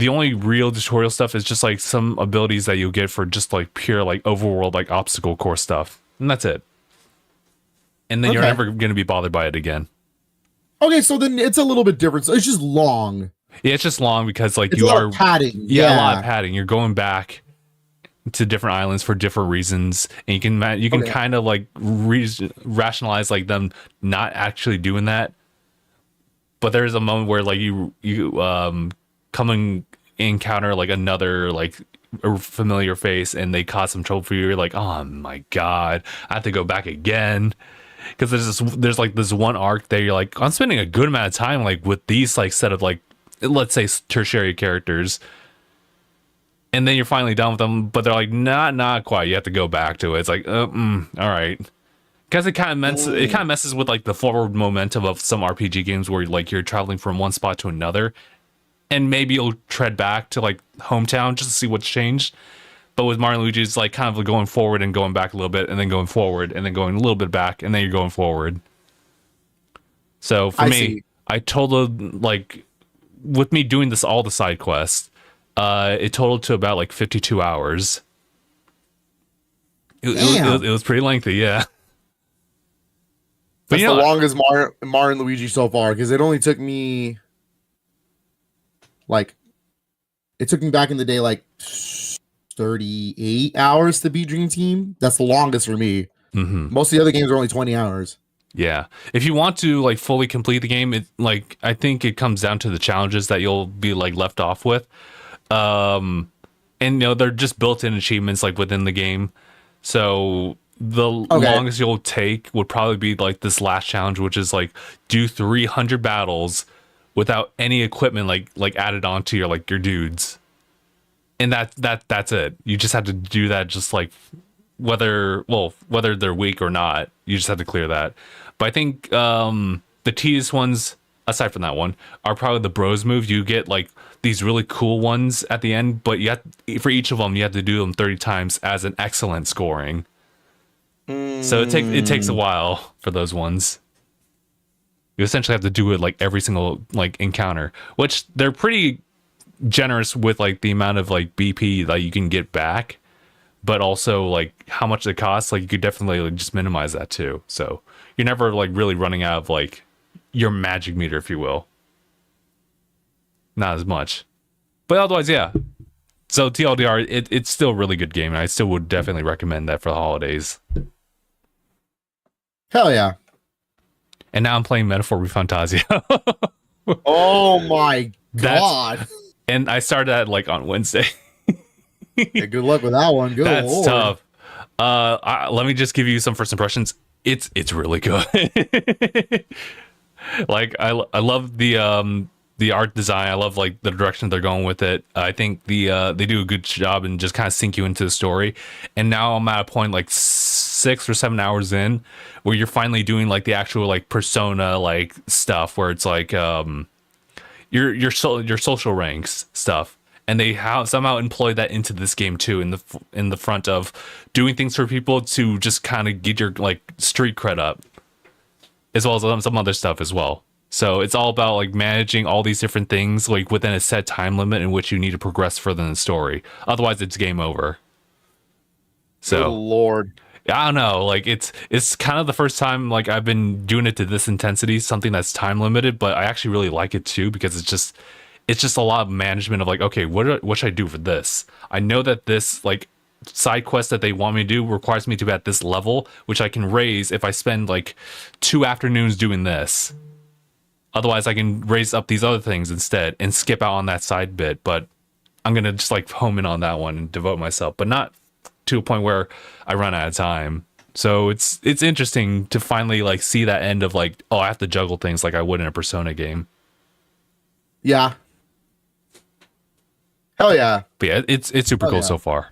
only real tutorial stuff is just like some abilities that you'll get for just like pure like overworld like obstacle course stuff, and that's it. And then you're never going to be bothered by it again. Okay, so then it's a little bit different. So it's just long. Yeah, it's just long because like it's you are padding. Yeah, a lot of padding. You're going back to different islands for different reasons, and you can kind of like rationalize like them not actually doing that. But there's a moment where like you come and encounter like another like a familiar face, and they cause some trouble for you. You're like, oh my god, I have to go back again. Because there's like this one arc there, you're like, I'm spending a good amount of time like with these like set of like, let's say tertiary characters, and then you're finally done with them, but they're like, not quite. You have to go back to it. It's like, all right. Because it kind of messes with like the forward momentum of some RPG games where like you're traveling from one spot to another, and maybe you'll tread back to like hometown just to see what's changed. But with Mario and Luigi, it's like kind of going forward and going back a little bit, and then going forward, and then going a little bit back, and then you're going forward. So for me, I totaled, like, with me doing this, all the side quests, it totaled to about like 52 hours. It was pretty lengthy, yeah. That's the longest Mario and Luigi so far, because it only took me, like, it took me back in the day, like, 38 hours to beat Dream Team. That's the longest for me. Most of the other games are only 20 hours. Yeah. If you want to like fully complete the game, it like I think it comes down to the challenges that you'll be like left off with. And they're just built-in achievements like within the game. So the longest you'll take would probably be like this last challenge, which is like do 300 battles without any equipment like added onto your like your dudes. And that's it. You just have to do that, just like whether they're weak or not. You just have to clear that. But I think the tedious ones, aside from that one, are probably the bros move. You get like these really cool ones at the end, but for each of them you have to do them 30 times as an excellent scoring. So it takes a while for those ones. You essentially have to do it like every single like encounter, which they're pretty generous with like the amount of like BP that you can get back, but also like how much it costs. Like you could definitely like just minimize that too. So you're never like really running out of like your magic meter, if you will. Not as much, but otherwise, yeah. So TLDR, it's still a really good game, and I still would definitely recommend that for the holidays. Hell yeah! And now I'm playing Metaphor Refantasia. Oh my god! And I started that like on Wednesday. Hey, good luck with that one. Good That's Lord. tough. Let me just give you some first impressions. It's really good. Like I love the art design. I love like the direction they're going with it. I think they do a good job and just kind of sink you into the story. And now I'm at a point like 6 or 7 hours in where you're finally doing like the actual like persona like stuff where it's like your social ranks stuff. And they have somehow employed that into this game too, in the front of doing things for people to just kind of get your like street cred up, as well as some other stuff as well. So it's all about like managing all these different things like within a set time limit in which you need to progress further in the story. Otherwise, it's game over. So, good Lord, I don't know. Like it's kind of the first time like I've been doing it to this intensity, something that's time limited. But I actually really like it too, because it's just a lot of management of like, okay, what should I do for this? I know that this like side quest that they want me to do requires me to be at this level, which I can raise if I spend like 2 afternoons doing this. Otherwise, I can raise up these other things instead and skip out on that side bit. But I'm going to just like home in on that one and devote myself, but not to a point where I run out of time. So it's interesting to finally like see that end of like, oh, I have to juggle things like I would in a Persona game. Yeah. Hell yeah. But yeah, it's super cool so far.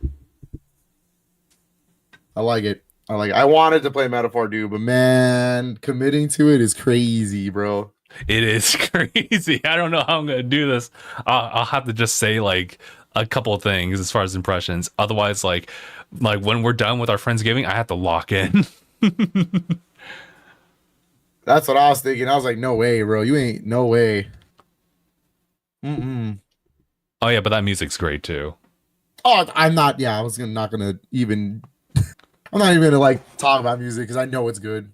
I like it. I wanted to play Metaphor Dude, but man, committing to it is crazy, bro. It is crazy. I don't know how I'm gonna do this. I'll have to just say like a couple of things as far as impressions. Otherwise, like when we're done with our Friendsgiving, I have to lock in. That's what I was thinking. I was like, no way, bro. You ain't no way. Oh yeah, but that music's great too. Oh, I'm not. Yeah, I was not gonna even. I'm not even gonna like talk about music because I know it's good.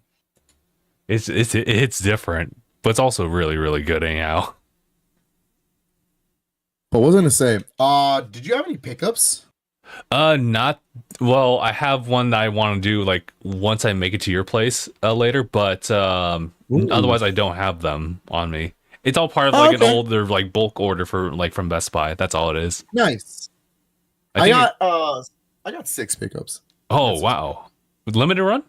It's different, but it's also really, really good anyhow. But what was I gonna say? Did you have any pickups? Not well. I have one that I want to do like once I make it to your place later, but otherwise I don't have them on me. It's all part of like an older like bulk order for like from Best Buy. That's all it is. Nice. I got 6 pickups. Oh wow! With limited run?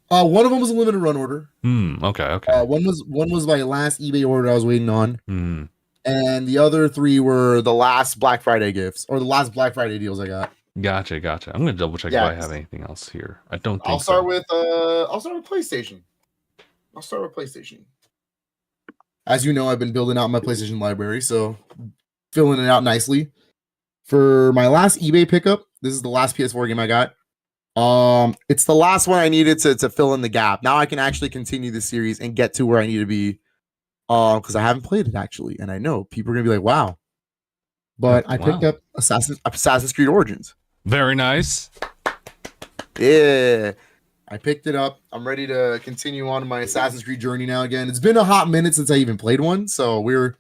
One of them was a limited run order. Okay. One was my last eBay order I was waiting on. And the other 3 were the last Black Friday gifts or the last Black Friday deals I got. Gotcha. I'm gonna double check if I have anything else here. I don't think I'll start with PlayStation. As you know, I've been building out my PlayStation library, so filling it out nicely. For my last eBay pickup, this is the last PS4 game I got. It's the last one I needed to fill in the gap. Now I can actually continue the series and get to where I need to be. Because I haven't played it actually, and I know people are gonna be like, "Wow!" But I picked up Assassin's Creed Origins. Very nice. Yeah, I picked it up. I'm ready to continue on my Assassin's Creed journey now. Again, it's been a hot minute since I even played one, so we're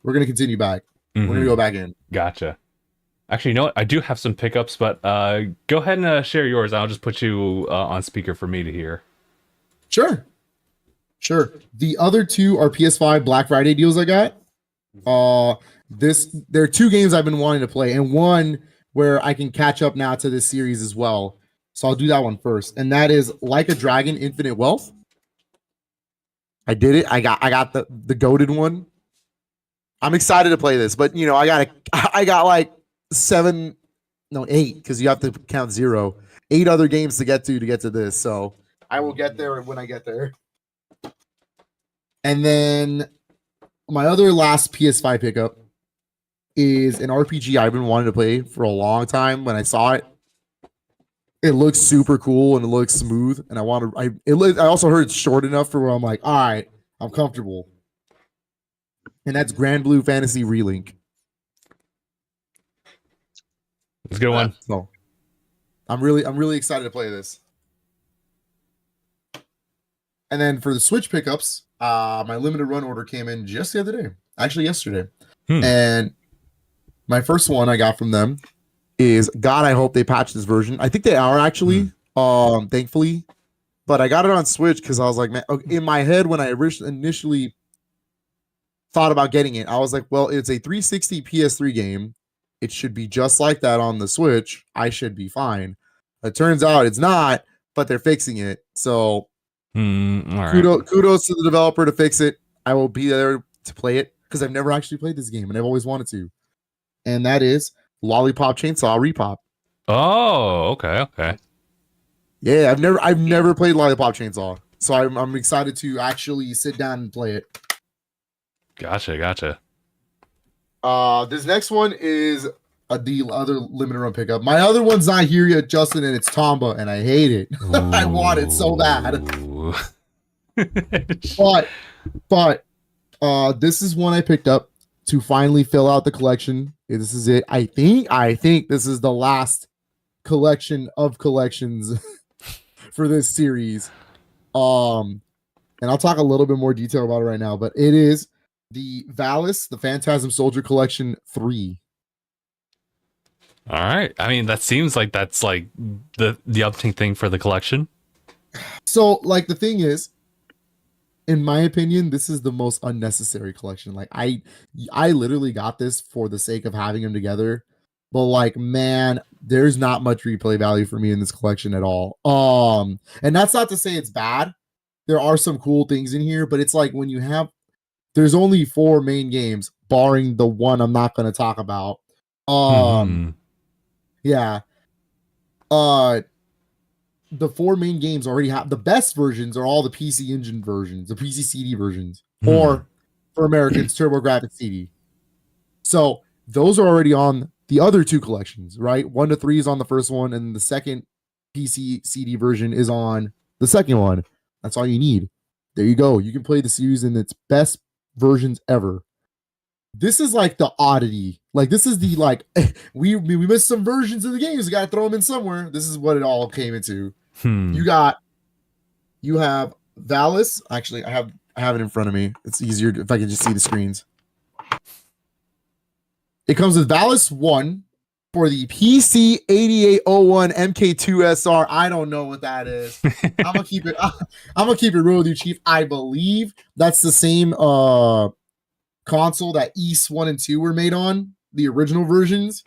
gonna continue back. We're gonna go back in. Gotcha. Actually, you know what? I do have some pickups, but go ahead and share yours. I'll just put you on speaker for me to hear. Sure. The other 2 are PS5 Black Friday deals I got. There are 2 games I've been wanting to play, and one where I can catch up now to this series as well. So I'll do that one first, and that is Like a Dragon: Infinite Wealth. I did it. I got the goated one. I'm excited to play this, but you know, I got like 8, because you have to count 0. 8 other games to get to this. So I will get there when I get there. And then my other last PS5 pickup is an RPG I've been wanting to play for a long time. When I saw it, it looks super cool and it looks smooth. And I also heard it's short enough for where I'm like, all right, I'm comfortable. And that's Grand Blue Fantasy Relink. It's a good one. So I'm really excited to play this. And then for the Switch pickups, my limited run order came in just the other day. Actually, yesterday. And my first one I got from them is, God, I hope they patch this version. I think they are actually, thankfully. But I got it on Switch because I was like, man, in my head when I initially thought about getting it, I was like, well, it's a 360 PS3 game. It should be just like that on the Switch. I should be fine. It turns out it's not, but they're fixing it. So kudos to the developer to fix it. I will be there to play it because I've never actually played this game and I've always wanted to. And that is Lollipop Chainsaw Repop. Oh, okay. Yeah, I've never played Lollipop Chainsaw, so I'm excited to actually sit down and play it. Gotcha. This next one is the other limited run pickup. My other one's not here yet, Justin, and it's Tomba, and I hate it. I want it so bad. but this is one I picked up to finally fill out the collection. This is it. I think this is the last collection of collections for this series. And I'll talk a little bit more detail about it right now, but it is the Valis, the Phantasm Soldier Collection 3. All right. I mean, that seems like that's like the upcoming thing for the collection. So, like, the thing is, in my opinion, this is the most unnecessary collection. Like, I literally got this for the sake of having them together. But like, man, there's not much replay value for me in this collection at all. And that's not to say it's bad. There are some cool things in here, but it's like when you have, there's only 4 main games, barring the one I'm not going to talk about. Yeah. The 4 main games already have, the best versions are all the PC Engine versions, the PC CD versions, or for Americans, TurboGrafx CD. So those are already on the other 2 collections, right? 1 to 3 is on the first one, and the second PC CD version is on the second one. That's all you need. There you go. You can play the series in its best versions ever. This is like the oddity. Like, this is the, like, we missed some versions of the games. We got to throw them in somewhere. This is what it all came into. You have Valis. Actually, I have it in front of me. It's easier if I can just see the screens. It comes with Valis 1 for the PC 8801 MK2 SR. I don't know what that is. I'm gonna keep it real with you, Chief. I believe that's the same console that East 1 and 2 were made on, the original versions.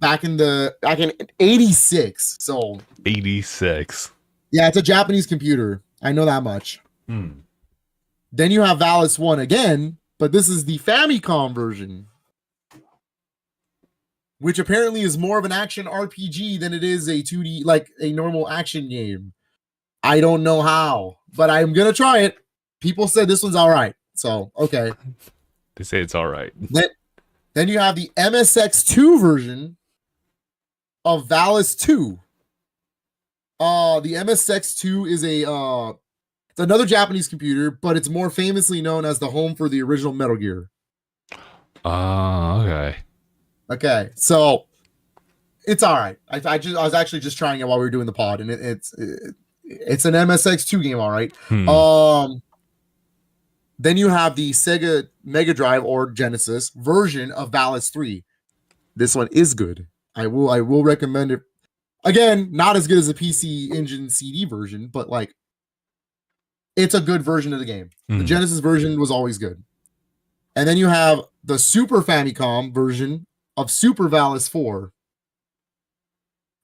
Back in 86. So 86. Yeah, it's a Japanese computer. I know that much. Then you have Valis 1 again but this is the Famicom version, which apparently is more of an action RPG than it is a 2D, like a normal action game. I don't know how, but I'm gonna try it. People said this one's all right, so okay. They say it's all right. Then you have the MSX2 version of Valis 2. The MSX2 is it's another Japanese computer, but it's more famously known as the home for the original Metal Gear. Okay. Okay, so it's all right. I was actually just trying it while we were doing the pod, and it's an MSX2 game, all right. Then you have the Sega Mega Drive or Genesis version of Valis 3. This one is good. I will recommend it. Again, not as good as a PC Engine CD version, but like it's a good version of the game. The Genesis version was always good. And then you have the Super Famicom version of Super Valis 4.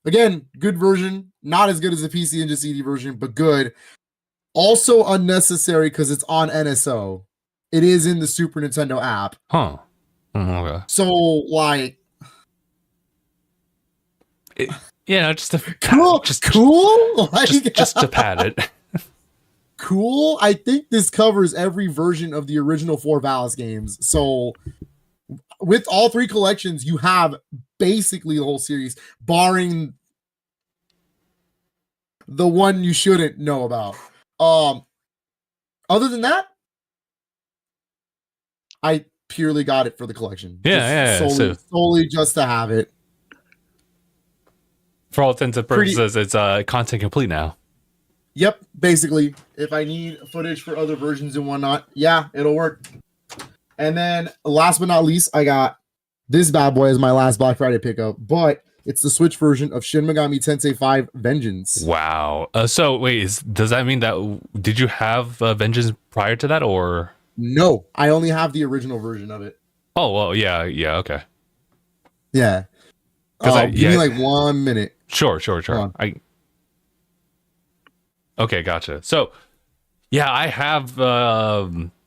Again, good version, not as good as the PC Engine CD version, but good. Also unnecessary because it's on NSO. It is in the Super Nintendo app. Huh. Okay. So, like... just to cool. Cool? Just to pad it. Cool? I think this covers every version of the original 4 Valis games. So... with all 3 collections, you have basically the whole series, barring the one you shouldn't know about. Other than that, I purely got it for the collection. Solely just to have it. For all intents and purposes, it's content complete now. Yep, basically. If I need footage for other versions and whatnot, yeah, it'll work. And then, last but not least, I got this bad boy as my last Black Friday pickup, but it's the Switch version of Shin Megami Tensei 5 Vengeance. Wow. So, wait, does that mean that... Did you have Vengeance prior to that, or...? No, I only have the original version of it. Oh, well, yeah, okay. Yeah. Give me like 1 minute. Sure. Okay, gotcha. So, yeah, I have...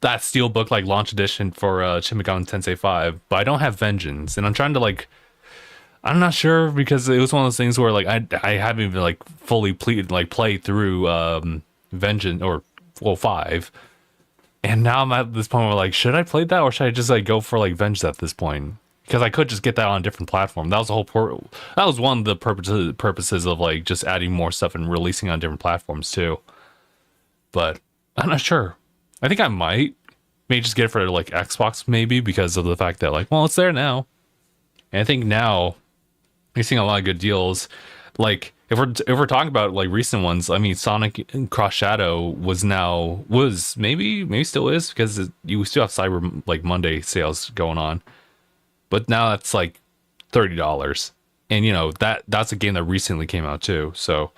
that steelbook like launch edition for Shin Megami Tensei 5, but I don't have Vengeance, and I'm trying to like, I'm not sure because it was one of those things where like I haven't even like fully played through Vengeance or 5, and now I'm at this point where like, should I play that or should I just like go for like Vengeance at this point? Because I could just get that on a different platform. That was the whole that was one of the purposes of like just adding more stuff and releasing on different platforms too. But I'm not sure. I think I may just get it for like Xbox maybe because of the fact that like, well, it's there now. And I think now you're seeing a lot of good deals. Like if we're talking about like recent ones, I mean Sonic Cross Shadow was maybe still is because you still have Cyber like Monday sales going on. But now that's like $30. And you know, that's a game that recently came out too. So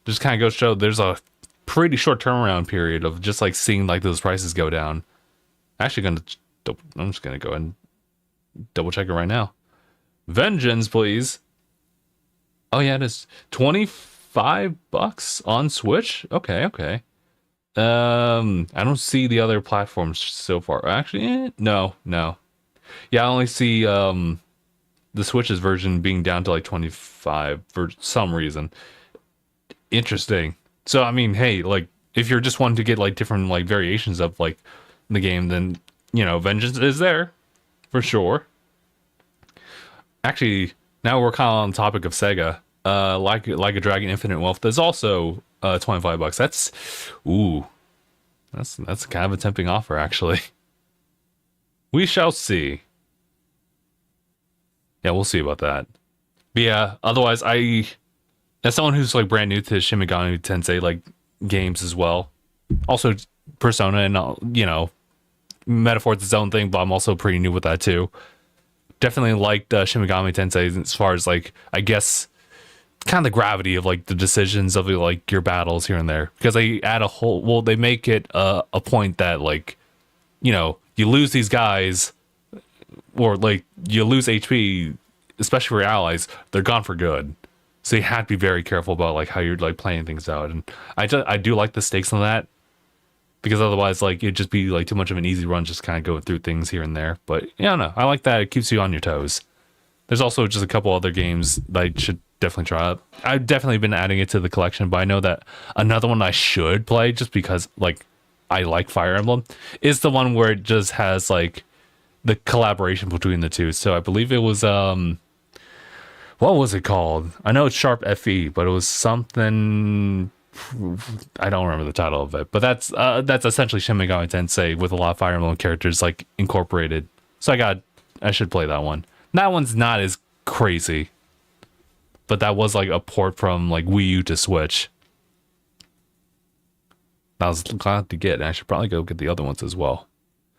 just kind of goes to show there's a pretty short turnaround period of just like seeing like those prices go down. I'm just gonna go and double check it right now. Vengeance, please. Oh yeah, it is $25 on Switch. Okay. I don't see the other platforms so far. Actually, no. Yeah, I only see the Switch's version being down to like 25 for some reason. Interesting. So, I mean, hey, like, if you're just wanting to get, like, different, like, variations of, like, the game, then, you know, Vengeance is there, for sure. Actually, now we're kind of on the topic of Sega. Like a Dragon Infinite Wealth, there's also $25. That's kind of a tempting offer, actually. We shall see. Yeah, we'll see about that. But yeah, otherwise, as someone who's like brand new to Shin Megami Tensei like games as well, also Persona and you know, Metaphor is its own thing, but I'm also pretty new with that too. Definitely liked Shin Megami Tensei as far as like I guess kind of the gravity of like the decisions of like your battles here and there because they add they make it a point that like you know you lose these guys or like you lose HP, especially for your allies, they're gone for good. So you have to be very careful about like how you're like playing things out, and I do like the stakes on that. because otherwise, like, it'd just be like too much of an easy run, just kind of going through things here and there. But yeah, no, I like that. It keeps you on your toes. There's also just a couple other games that I should definitely try out. I've definitely been adding it to the collection, but I know that another one I should play just because, like, I like Fire Emblem is the one where it just has like the collaboration between the two. So I believe it was what was it called? I know it's Sharp FE, but it was something, I don't remember the title of it. But that's essentially Shin Megami Tensei with a lot of Fire Emblem characters like incorporated. So I should play that one. That one's not as crazy, but that was like a port from like Wii U to Switch. I was glad to get. I should probably go get the other ones as well.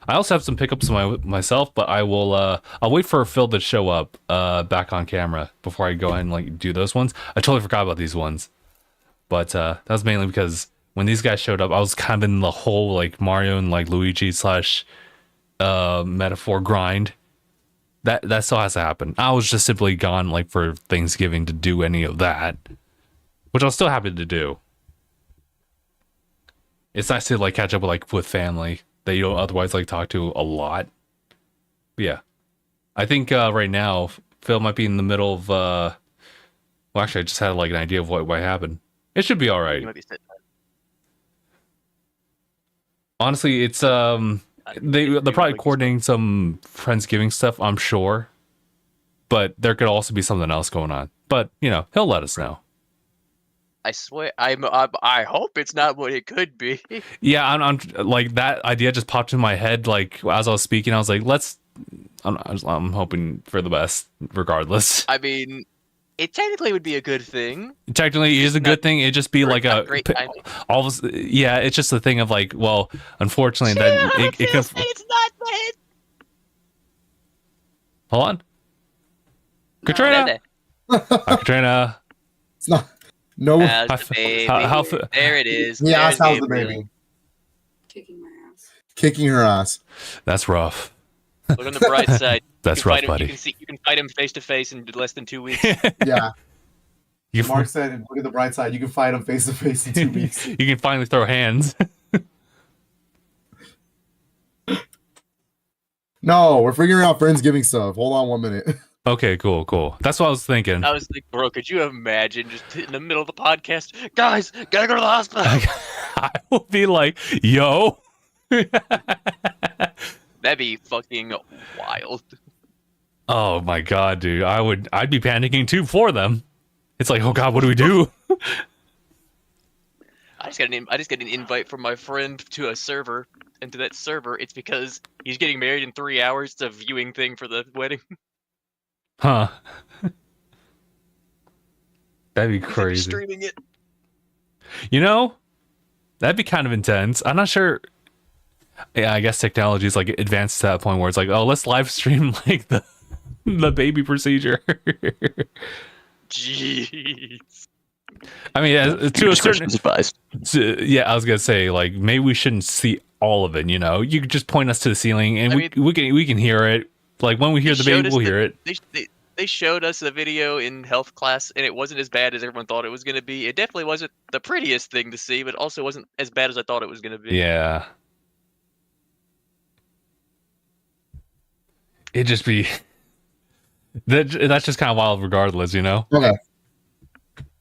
I also have some pickups myself, but I will. I'll wait for Phil to show up back on camera before I go ahead and like do those ones. I totally forgot about these ones, but that was mainly because when these guys showed up, I was kind of in the whole like Mario and like Luigi / metaphor grind. That still has to happen. I was just simply gone like for Thanksgiving to do any of that, which I was still happy to do. It's nice to like catch up with family that you don't otherwise like talk to a lot. But yeah, I think right now Phil might be in the middle of. Well, actually, I just had like an idea of what happened. It should be all right. Honestly, it's they're probably coordinating some Friendsgiving stuff, I'm sure, but there could also be something else going on. But you know, he'll let us know. I swear, I hope it's not what it could be. Yeah, I'm like that idea just popped in my head. Like as I was speaking, I was like, I'm hoping for the best, regardless. I mean, it technically would be a good thing. Technically, it is a good thing. It'd just be like a great all of, yeah. It's just the thing of like, well, unfortunately, that it could. It's not that. Hold on, Katrina. Katrina. It's not. No. How's the baby? There it is. Yeah, how's the baby? Kicking my ass. Kicking her ass. That's rough. Look on the bright side. That's rough, buddy. You can fight him face to face in less than 2 weeks. Yeah. Mark said, look at the bright side. You can fight him face to face in 2 weeks. You can finally throw hands. No, we're figuring out Friendsgiving stuff. Hold on 1 minute. Okay, cool. That's what I was thinking. I was like, bro, could you imagine just in the middle of the podcast, guys, gotta go to the hospital? I will be like, yo. That'd be fucking wild. Oh my god, dude. I'd be panicking too for them. It's like, oh god, what do we do? I just got an invite from my friend to a server, and to that server, it's because he's getting married in 3 hours. It's a viewing thing for the wedding. Huh. That'd be crazy. Streaming it. You know, that'd be kind of intense. I'm not sure. Yeah, I guess technology is like advanced to that point where it's like, oh, let's live stream like the baby procedure. Jeez. I mean, to a certain advice. Yeah, I was gonna say like maybe we shouldn't see all of it. You know, you could just point us to the ceiling and we can hear it. Like when we hear the baby, we'll hear it. They showed us a video in health class, and it wasn't as bad as everyone thought it was going to be. It definitely wasn't the prettiest thing to see, but also wasn't as bad as I thought it was going to be. Yeah. It'd just be... That's just kind of wild regardless, you know? Okay.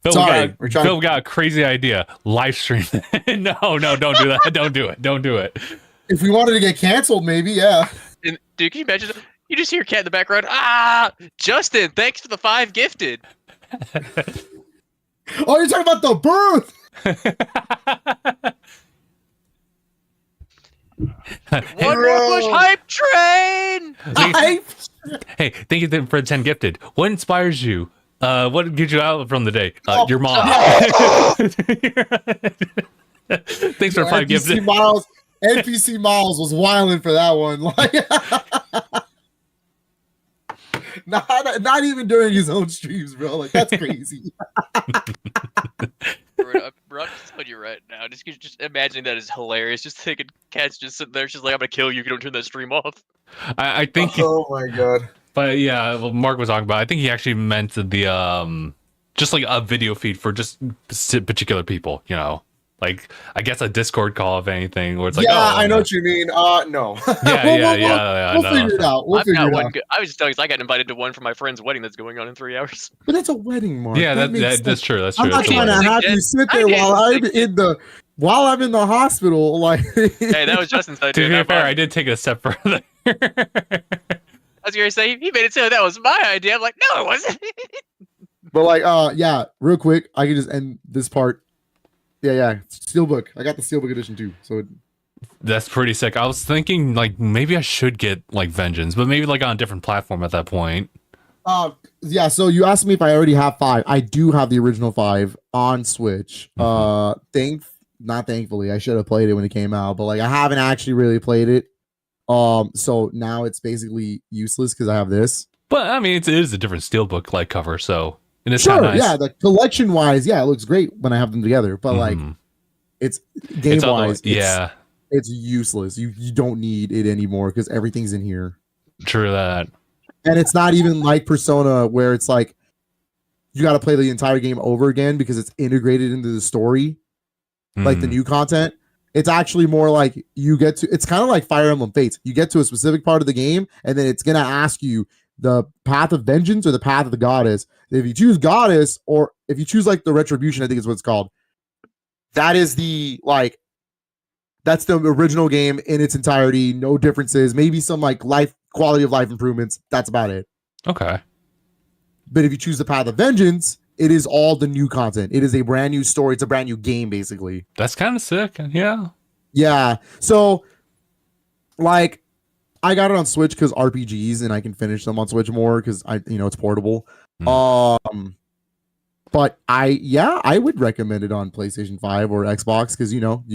Phil got a crazy idea. Live stream. No, don't do that. Don't do it. If we wanted to get canceled, maybe, yeah. And, dude, can you imagine? You just hear a cat in the background. Ah, Justin, thanks for the 5 gifted. Oh, you're talking about the birth. One more push hype train. Hey, thank you for the 10 gifted. What inspires you? What gives you out from the day? Your mom. Thanks for 5 gifted. NPC Miles was wilding for that one. Like, not even during his own streams, bro. Like, that's crazy. Bro, I'm just telling you right now. Just imagining that is hilarious. Just thinking Cat's just sitting there, just like, I'm gonna kill you if you don't turn that stream off. I think. Oh my god. But yeah, well, Mark was talking about. I think he actually meant the just like a video feed for just particular people. You know, Like, I guess a Discord call, if anything, where it's like, yeah, oh, I know what you mean. No. Yeah. We'll figure it out. I've got one. I was just telling you, I got invited to one for my friend's wedding that's going on in 3 hours. But that's a wedding, Mark. Yeah, that's true. That's true. I'm not trying to have you sit there while I'm in the hospital. Like, hey, that was Justin's idea. To be fair, I did take it a step further. I was gonna say he made it sound that was my idea. I'm like, no, it wasn't. But like, yeah, real quick, I can just end this part. Yeah, Steelbook. I got the Steelbook edition too. So that's pretty sick. I was thinking like maybe I should get like Vengeance, but maybe like on a different platform at that point. Yeah. So you asked me if I already have 5. I do have the original 5 on Switch. Not thankfully, I should have played it when it came out, but like I haven't actually really played it. So now it's basically useless because I have this. But I mean, it is a different Steelbook like cover, so. And it's sure, nice. Yeah, the collection wise, yeah, it looks great when I have them together. But like, it's game wise, it's useless. You don't need it anymore because everything's in here. True that. And it's not even like Persona where it's like you got to play the entire game over again because it's integrated into the story, like the new content. It's actually more like you get to. It's kind of like Fire Emblem Fates. You get to a specific part of the game, and then it's gonna ask you the path of vengeance or the path of the goddess. If you choose goddess, or if you choose like the retribution, I think is what it's called. That is that's the original game in its entirety. No differences. Maybe some like quality of life improvements. That's about it. Okay. But if you choose the path of vengeance, it is all the new content. It is a brand new story. It's a brand new game, basically. That's kind of sick. Yeah. Yeah. So, like, I got it on Switch because RPGs, and I can finish them on Switch more because it's portable. But I would recommend it on PlayStation 5 or Xbox because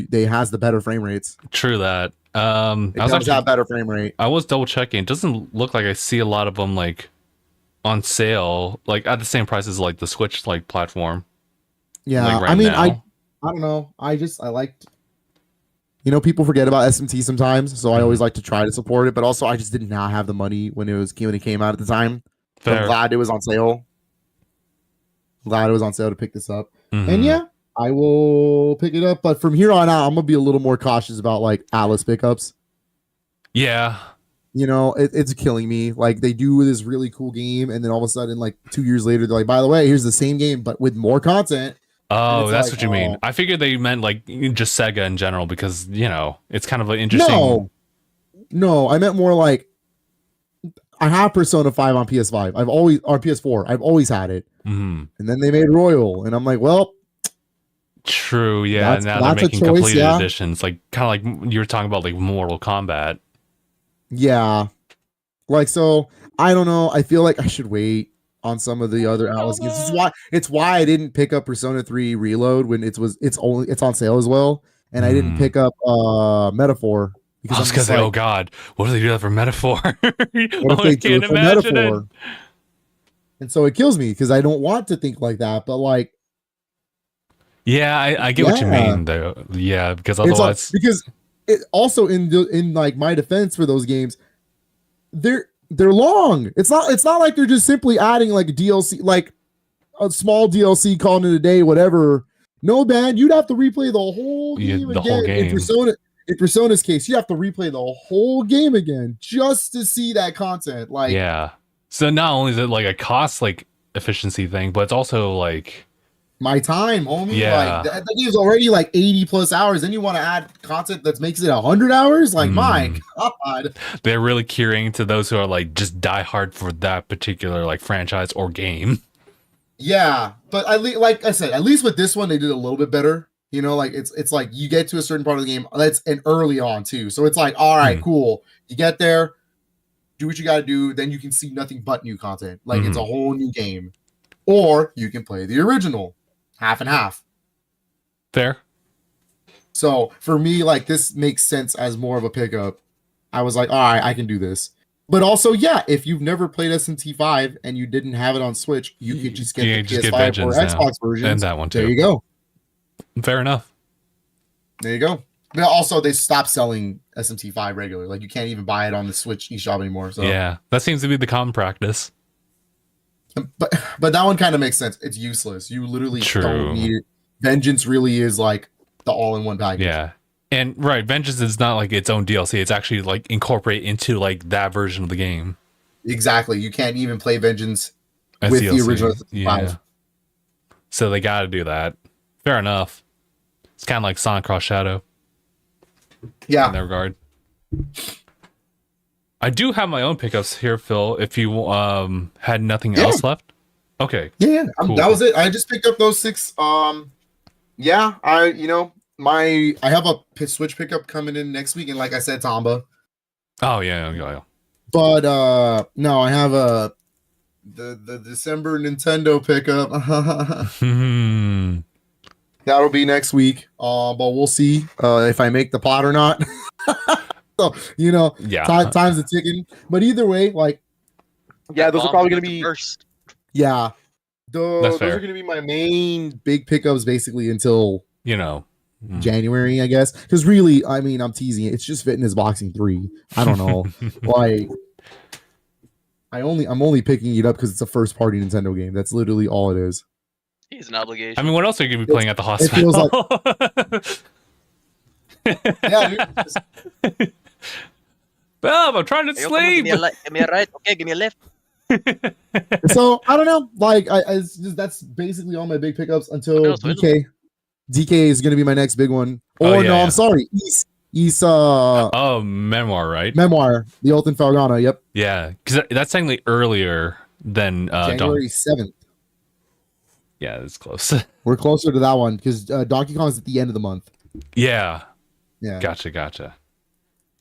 they has the better frame rates. True that. It does have better frame rate. I was double checking. It doesn't look like I see a lot of them like on sale, like at the same price as like the Switch like platform. Yeah, like, I mean, now. I don't know. I liked. People forget about SMT sometimes, so I always like to try to support it. But also, I just did not have the money when it came out at the time. So I'm glad it was on sale. Glad it was on sale to pick this up. And yeah, I will pick it up. But from here on out, I'm gonna be a little more cautious about like Atlas pickups. Yeah. It's killing me. Like they do this really cool game, and then all of a sudden, like 2 years later, they're like, by the way, here's the same game, but with more content. Oh, that's what you mean. I figured they meant like just Sega in general because it's kind of an interesting. No, I meant more like I have Persona 5 on PS5. Or PS4. I've always had it. And then they made Royal, and I'm like, well. True. Yeah. Now they're making completed editions, like kind of like you were talking about, like Mortal Kombat. Yeah. Like, so I don't know. I feel like I should wait on some of the other Atlas games. It's why I didn't pick up Persona 3 Reload when it's on sale as well, and I didn't pick up Metaphor because I was gonna say, oh god, what do they do that for Metaphor? What if they do it for Metaphor? And so it kills me because I don't want to think like that, but like, yeah, I get what you mean though. Yeah, because otherwise, because it also in like my defense for those games, they're long. It's not like they're just simply adding like a DLC, like a small DLC, calling it a day, whatever. No, man, you'd have to replay the whole game again. Whole game. In Persona's case, you have to replay the whole game again just to see that content. Like, yeah. So not only is it like a cost like efficiency thing, but it's also like my time, homie. Yeah. Like that game's already like 80 plus hours. Then you want to add content that makes it 100 hours? Like, my God. They're really curing to those who are like just die hard for that particular like franchise or game. Yeah, but like I said, at least with this one, they did a little bit better. Like it's like you get to a certain part of the game. And early on too. So it's like, all right, cool. You get there, do what you got to do. Then you can see nothing but new content. Like it's a whole new game. Or you can play the original. Half and half. Fair. So for me, like this makes sense as more of a pickup. I was like, all right, I can do this. But also, yeah, if you've never played SMT5 and you didn't have it on Switch, you could just get the PS5 or Xbox version. And that one too. There you go. Fair enough. There you go. But also, they stopped selling SMT5 regular. Like you can't even buy it on the Switch eShop anymore. So yeah, that seems to be the common practice. But that one kind of makes sense. It's useless. You literally don't need it. Vengeance really is like the all-in-one package. Yeah. And right, Vengeance is not like its own DLC. It's actually like incorporated into like that version of the game. Exactly. You can't even play Vengeance As with DLC. the original 5. Yeah. So they got to do that. Fair enough. It's kind of like Sonic Cross Shadow. Yeah. In that regard. I do have my own pickups here, Phil. If you had nothing else left. Okay. Yeah. Cool. That was it. I just picked up those 6. Yeah. I have a Switch pickup coming in next week, and like I said, Tamba. Oh yeah. But no, I have the December Nintendo pickup. That'll be next week. But we'll see if I make the pot or not. So time's a ticking. But either way, like, yeah, those are probably gonna be first. Yeah, those are gonna be my main big pickups basically until January, I guess. Because really, I mean, I'm teasing it. It's just Fitness Boxing 3. I don't know. Like, I'm only picking it up because it's a first party Nintendo game. That's literally all it is. He's an obligation. I mean, what else are you gonna be playing at the hospital? It feels like yeah, dude. I'm trying to sleep. Give me a right. Okay, give me a left. So I don't know. Like, that's basically all my big pickups until DK. DK is going to be my next big one. I'm sorry. East Memoir, right? Memoir, the Ultimate Falgana. Yep. Yeah, because that's technically earlier than January 7th. Yeah, it's close. We're closer to that one because Donkey Kong is at the end of the month. Yeah. Yeah. Gotcha.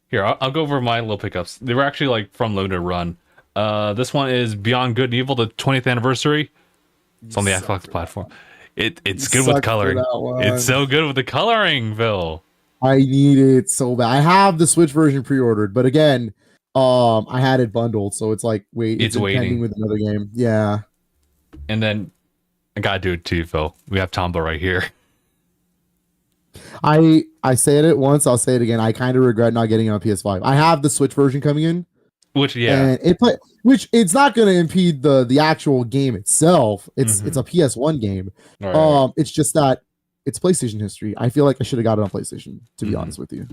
Here, I'll go over my little pickups. They were actually like from Limited Run. This one is Beyond Good and Evil, the 20th anniversary. It's on the Xbox platform. It's good with coloring. It's so good with the coloring, Phil. I need it so bad. I have the Switch version pre-ordered, but again, I had it bundled, so it's like it's waiting with another game. Yeah. And then I gotta do it too, Phil. We have Tomba right here. I said it once, I'll say it again. I kind of regret not getting it on PS5. I have the Switch version coming in. Which it's not going to impede the actual game itself. It's a PS1 game. Right. It's just that it's PlayStation history. I feel like I should have got it on PlayStation, to be honest with you.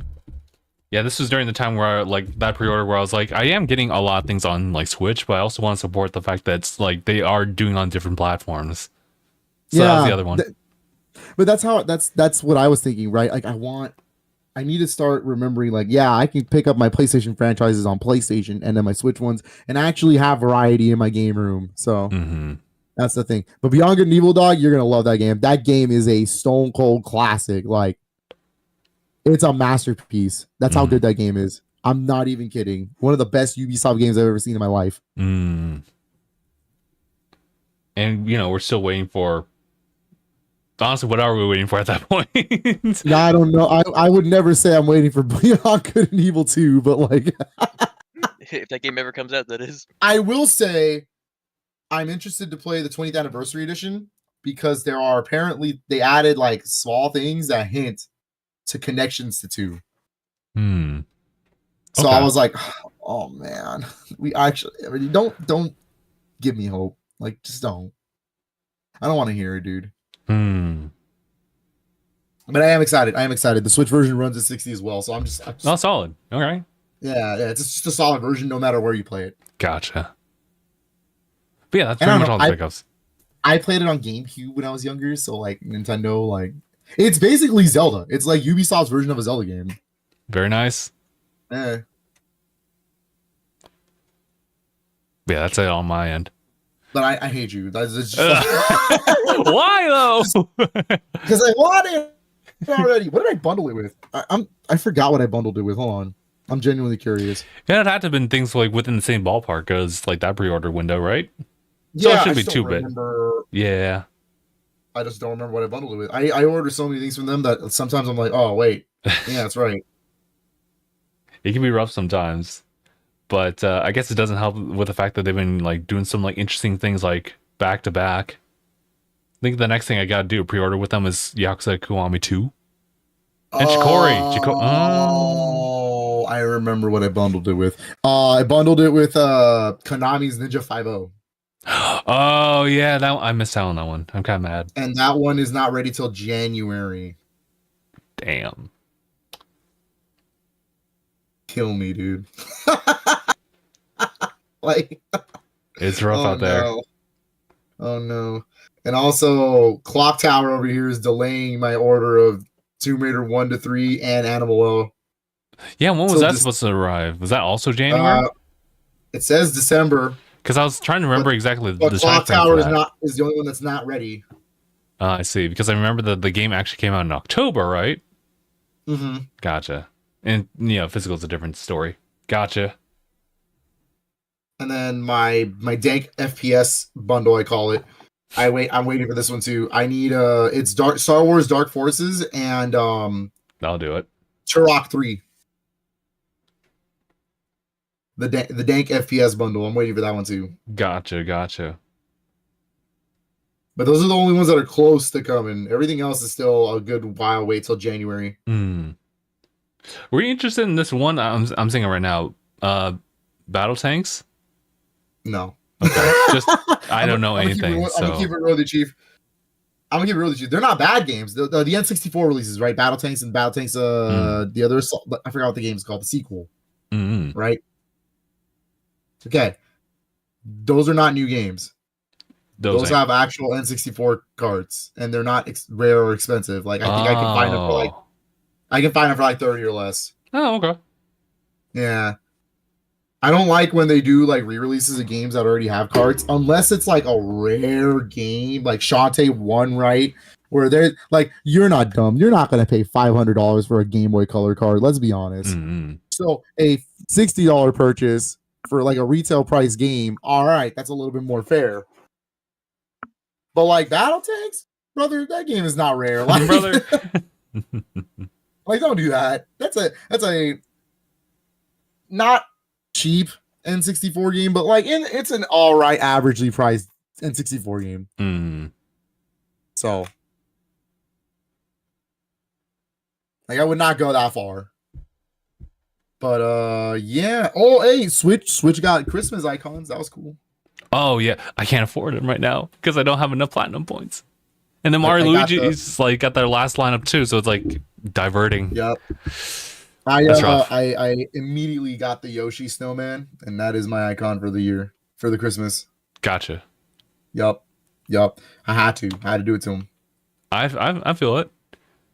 Yeah, this was during the time where like that pre-order where I was like, I am getting a lot of things on like Switch, but I also want to support the fact that it's like they are doing on different platforms. So that was the other one. But that's what I was thinking, right? Like I need to start remembering, like, yeah, I can pick up my PlayStation franchises on PlayStation and then my Switch ones and actually have variety in my game room. So that's the thing. But Beyond Good and Evil, dog, you're gonna love that game. That game is a stone cold classic. Like, it's a masterpiece. That's how good that game is. I'm not even kidding. One of the best Ubisoft games I've ever seen in my life. And we're still waiting for. Honestly, what are we waiting for at that point? Yeah, I don't know. I would never say I'm waiting for Beyond Good and Evil 2, but like if that game ever comes out, that is. I will say I'm interested to play the 20th anniversary edition because there are they added like small things that hint to connections to 2. So I was like, oh man, we actually don't give me hope. Like, just don't. I don't want to hear it, dude. But I am excited. The Switch version runs at 60 as well, so I'm just solid. All right. Yeah, it's just a solid version no matter where you play it. Gotcha. But yeah, that's pretty much all the pickups. I played it on GameCube when I was younger, so like Nintendo, like it's basically Zelda. It's like Ubisoft's version of a Zelda game. Very nice. Yeah. Yeah, that's it on my end. But I hate you. That's just why though? Because I want it already. What did I bundle it with? I forgot what I bundled it with. Hold on. I'm genuinely curious. Yeah, it had to have been things like within the same ballpark as like that pre-order window, right? So yeah, it should be 2 bit. Yeah. I just don't remember what I bundled it with. I order so many things from them that sometimes I'm like, oh wait, yeah, that's right. It can be rough sometimes. But I guess it doesn't help with the fact that they've been like doing some like interesting things like back to back. I think the next thing I gotta do pre-order with them is Yakuza Kiwami 2 and Shikori. Oh, I remember what I bundled it with. I bundled it with Konami's Ninja 5-0. Oh yeah, I missed out on that one. I'm kind of mad. And that one is not ready till January. Damn. Kill me, dude. Like, it's rough out there. No. Oh no. And also, Clock Tower over here is delaying my order of Tomb Raider 1 to 3 and Animal Well. Yeah, when was that supposed to arrive? Was that also January? It says December. Because I was trying to remember exactly the Clock Tower is the only one that's not ready. I see. Because I remember that the game actually came out in October, right? Mm-hmm. Gotcha. And physical is a different story. Gotcha. And then my dank FPS bundle, I call it. I'm waiting for this one too. I need it's Star Wars Dark Forces and I'll do it. Turok 3. The dank FPS bundle. I'm waiting for that one too. Gotcha. But those are the only ones that are close to coming. Everything else is still a good while. Wait till January. Were you interested in this one? I'm saying it right now. Battle Tanks? No. Okay. Just I don't know anything. I'm gonna keep it real with you, Chief. They're not bad games. The N64 releases, right? Battle Tanks and Battle Tanks. The other, I forgot what the game's called. The sequel, right? Okay, those are not new games. Those have actual N64 cards, and they're not rare or expensive. Like I think I can find them for like $30 or less. Oh, okay. Yeah. I don't like when they do like re-releases of games that already have cards, unless it's like a rare game, like Shantae 1, right? Where they're like, you're not dumb. You're not going to pay $500 for a Game Boy Color card. Let's be honest. So a $60 purchase for like a retail price game, all right, that's a little bit more fair. But like Battle Tanks, brother, that game is not rare. Like, brother, like don't do that. That's a not cheap N64 game, but like it's an all right, averagely priced N64 game. So, like, I would not go that far. But yeah. Oh, hey, Switch got Christmas icons. That was cool. Oh yeah, I can't afford them right now because I don't have enough platinum points. And then Mario Luigi's like got their last lineup too, so it's like diverting. Yep. I immediately got the Yoshi Snowman, and that is my icon for the year, for the Christmas. Gotcha. Yup. I had to do it to him. I feel it.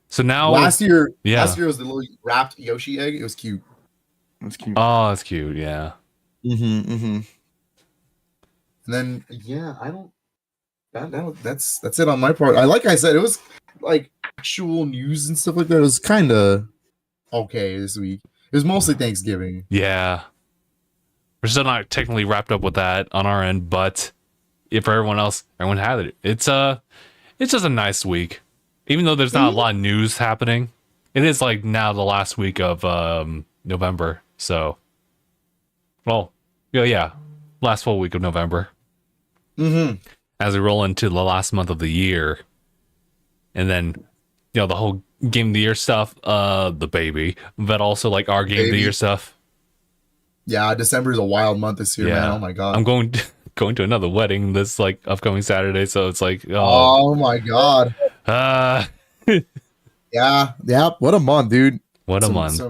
So now last year was the little wrapped Yoshi egg. It was cute. That's cute. Oh, that's cute. Yeah. And then that's it on my part. Like I said, it was like actual news and stuff like that. It was kind of okay this week. It was mostly Thanksgiving. Yeah. We're still not technically wrapped up with that on our end, but if for everyone else, everyone had it. It's just a nice week. Even though there's not a lot of news happening, it is like now the last week of November. So, well, yeah, last full week of November. As we roll into the last month of the year, and then the whole game of the year stuff, the baby, but also like our game of the year stuff. Yeah, December is a wild month this year, man. Oh my god, I'm going to another wedding this like upcoming Saturday, so it's like oh my god. Yeah. What a month, dude. What a month.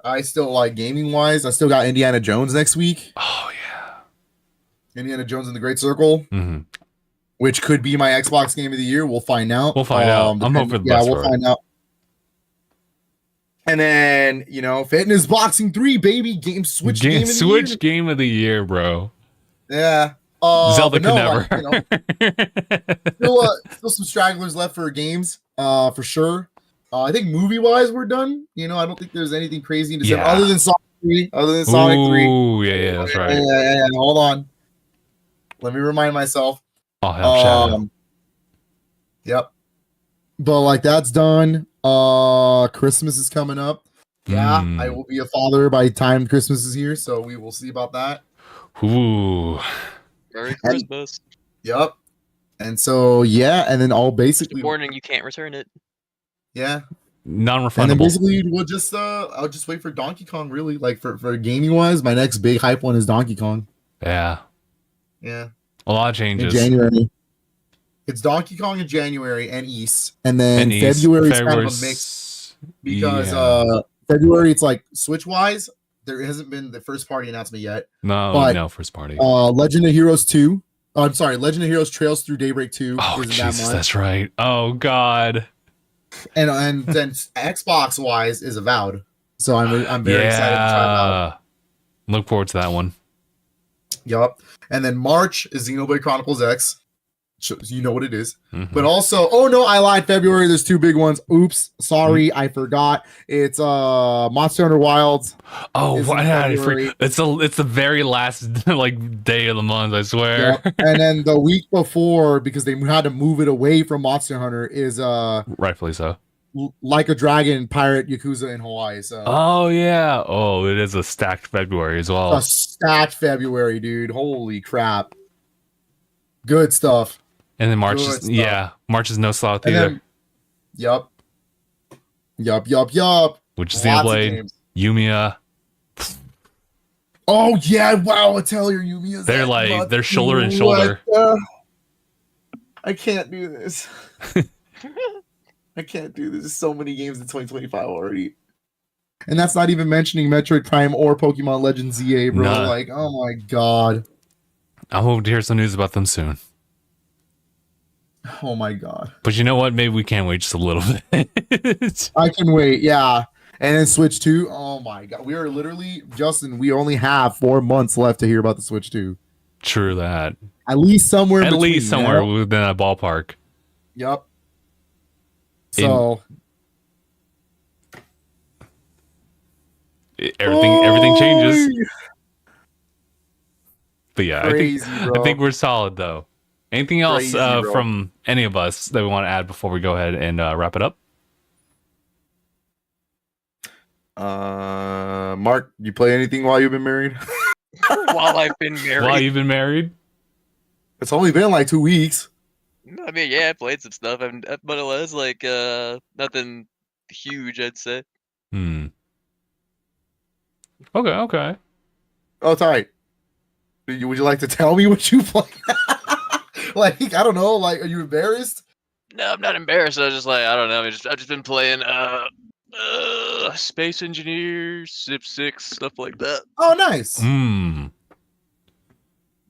I still like gaming wise. I still got Indiana Jones next week. Oh yeah, Indiana Jones and the Great Circle, which could be my Xbox game of the year. We'll find out. I'm hoping for the best. We'll find out. And then Fitness Boxing 3, baby, Switch game of the year, bro. Yeah. Zelda could never. Still some stragglers left for games, for sure. I think movie-wise, we're done. I don't think there's anything crazy in December other than Sonic 3. Ooh, yeah, that's right. Yeah. Hold on. Let me remind myself. Oh, hell, Yep. But like that's done. Christmas is coming up. Yeah, I will be a father by the time Christmas is here, so we will see about that. Ooh. Merry Christmas. Yep. And so and then all basically warning, you can't return it. Yeah. Non-refundable. And then basically we'll just I'll just wait for Donkey Kong, really. Like for gaming wise, my next big hype one is Donkey Kong. Yeah. Yeah. A lot of changes. In January. It's Donkey Kong in January and East, and then February is kind of a mix because February it's like Switch wise. There hasn't been the first party announcement yet. No, first party. Legend of Heroes 2. I'm sorry, Legend of Heroes Trails Through Daybreak 2. Oh, Jesus, that's right. Oh, God. And then Xbox wise is Avowed. So I'm very excited to try Avowed. Look forward to that one. Yup. And then March is Xenoblade Chronicles X. You know what it is. But also, oh no, I lied. February, there's 2 big ones. Oops, sorry, I forgot. It's Monster Hunter Wilds. Oh, it's the very last like day of the month, I swear. Yep. And then the week before, because they had to move it away from Monster Hunter, is rightfully so. Like a Dragon Pirate Yakuza in Hawaii. So oh yeah. Oh, it is a stacked February as well. A stacked February, dude. Holy crap. Good stuff. And then March is no slouch either. Yup. Which is Xenoblade, Yumiya. Oh yeah, wow, Atelier Yumiya. They're like they're shoulder and shoulder. I can't do this. I can't do this. There's so many games in 2025 already. And that's not even mentioning Metroid Prime or Pokemon Legends ZA, bro. Nah. Like, oh my god. I hope to hear some news about them soon. Oh my god. But you know what? Maybe we can wait just a little bit. I can wait, yeah. And then Switch 2. Oh my god. We are literally, Justin, we only have 4 months left to hear about the Switch 2. True that. At least somewhere within a ballpark. Yep. So everything changes. But yeah, crazy, I think we're solid though. Anything else from any of us that we want to add before we go ahead and wrap it up? Mark, you play anything while you've been married? While I've been married. While you've been married? It's only been like 2 weeks. I mean, yeah, I played some stuff, but it was like nothing huge, I'd say. Okay. Oh, it's all right. Would you like to tell me what you play? Like, I don't know. Like, are you embarrassed? No, I'm not embarrassed. I was just like, I don't know. I've just been playing Space Engineer, Civ 6, stuff like that. Oh, nice.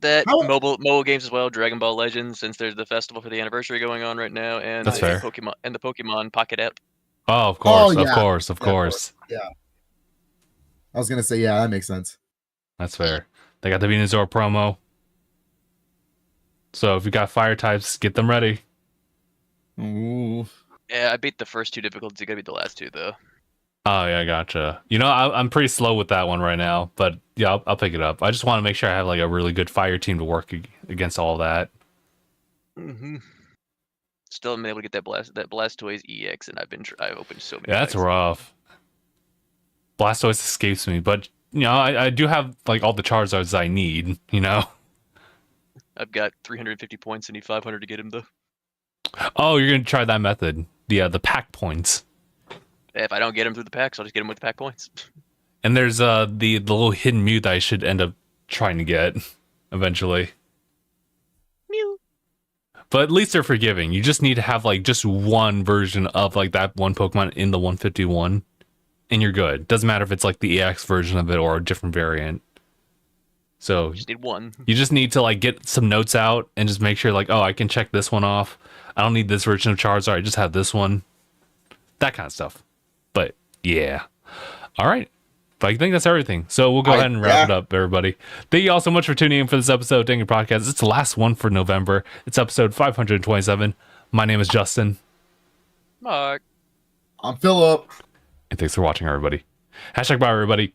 That mobile games as well. Dragon Ball Legends, since there's the festival for the anniversary going on right now, and that's fair. The Pokemon Pocket app. Oh, of course, of course. Yeah. I was gonna say, yeah, that makes sense. That's fair. They got the Venusaur promo. So if you got fire types, get them ready. Ooh. Yeah, I beat the first 2 difficulties. You gotta beat the last 2 though. Oh yeah, gotcha. You know, I'm pretty slow with that one right now, but yeah, I'll pick it up. I just want to make sure I have like a really good fire team to work against all that. Still haven't been able to get that Blastoise EX, and I've opened so many. Yeah, that's rough. Blastoise escapes me, but you know, I do have like all the Charizards I need. You know. I've got 350 points. I need 500 to get him though. Oh, you're gonna try that method, the pack points. If I don't get him through the packs, I'll just get him with the pack points. And there's the little hidden Mew that I should end up trying to get eventually. Mew. But at least they're forgiving. You just need to have like just one version of like that one Pokemon in the 151, and you're good. Doesn't matter if it's like the EX version of it or a different variant. So you just need one. You just need to like get some notes out and just make sure like, oh, I can check this one off. I don't need this version of Charizard. I just have this one. That kind of stuff. But yeah. All right. But I think that's everything. So we'll go ahead and wrap it up, everybody. Thank you all so much for tuning in for this episode of DangIT Prodcast. It's the last one for November. It's episode 527. My name is Justin. Mark. I'm Philip. And thanks for watching, everybody. #bye, everybody.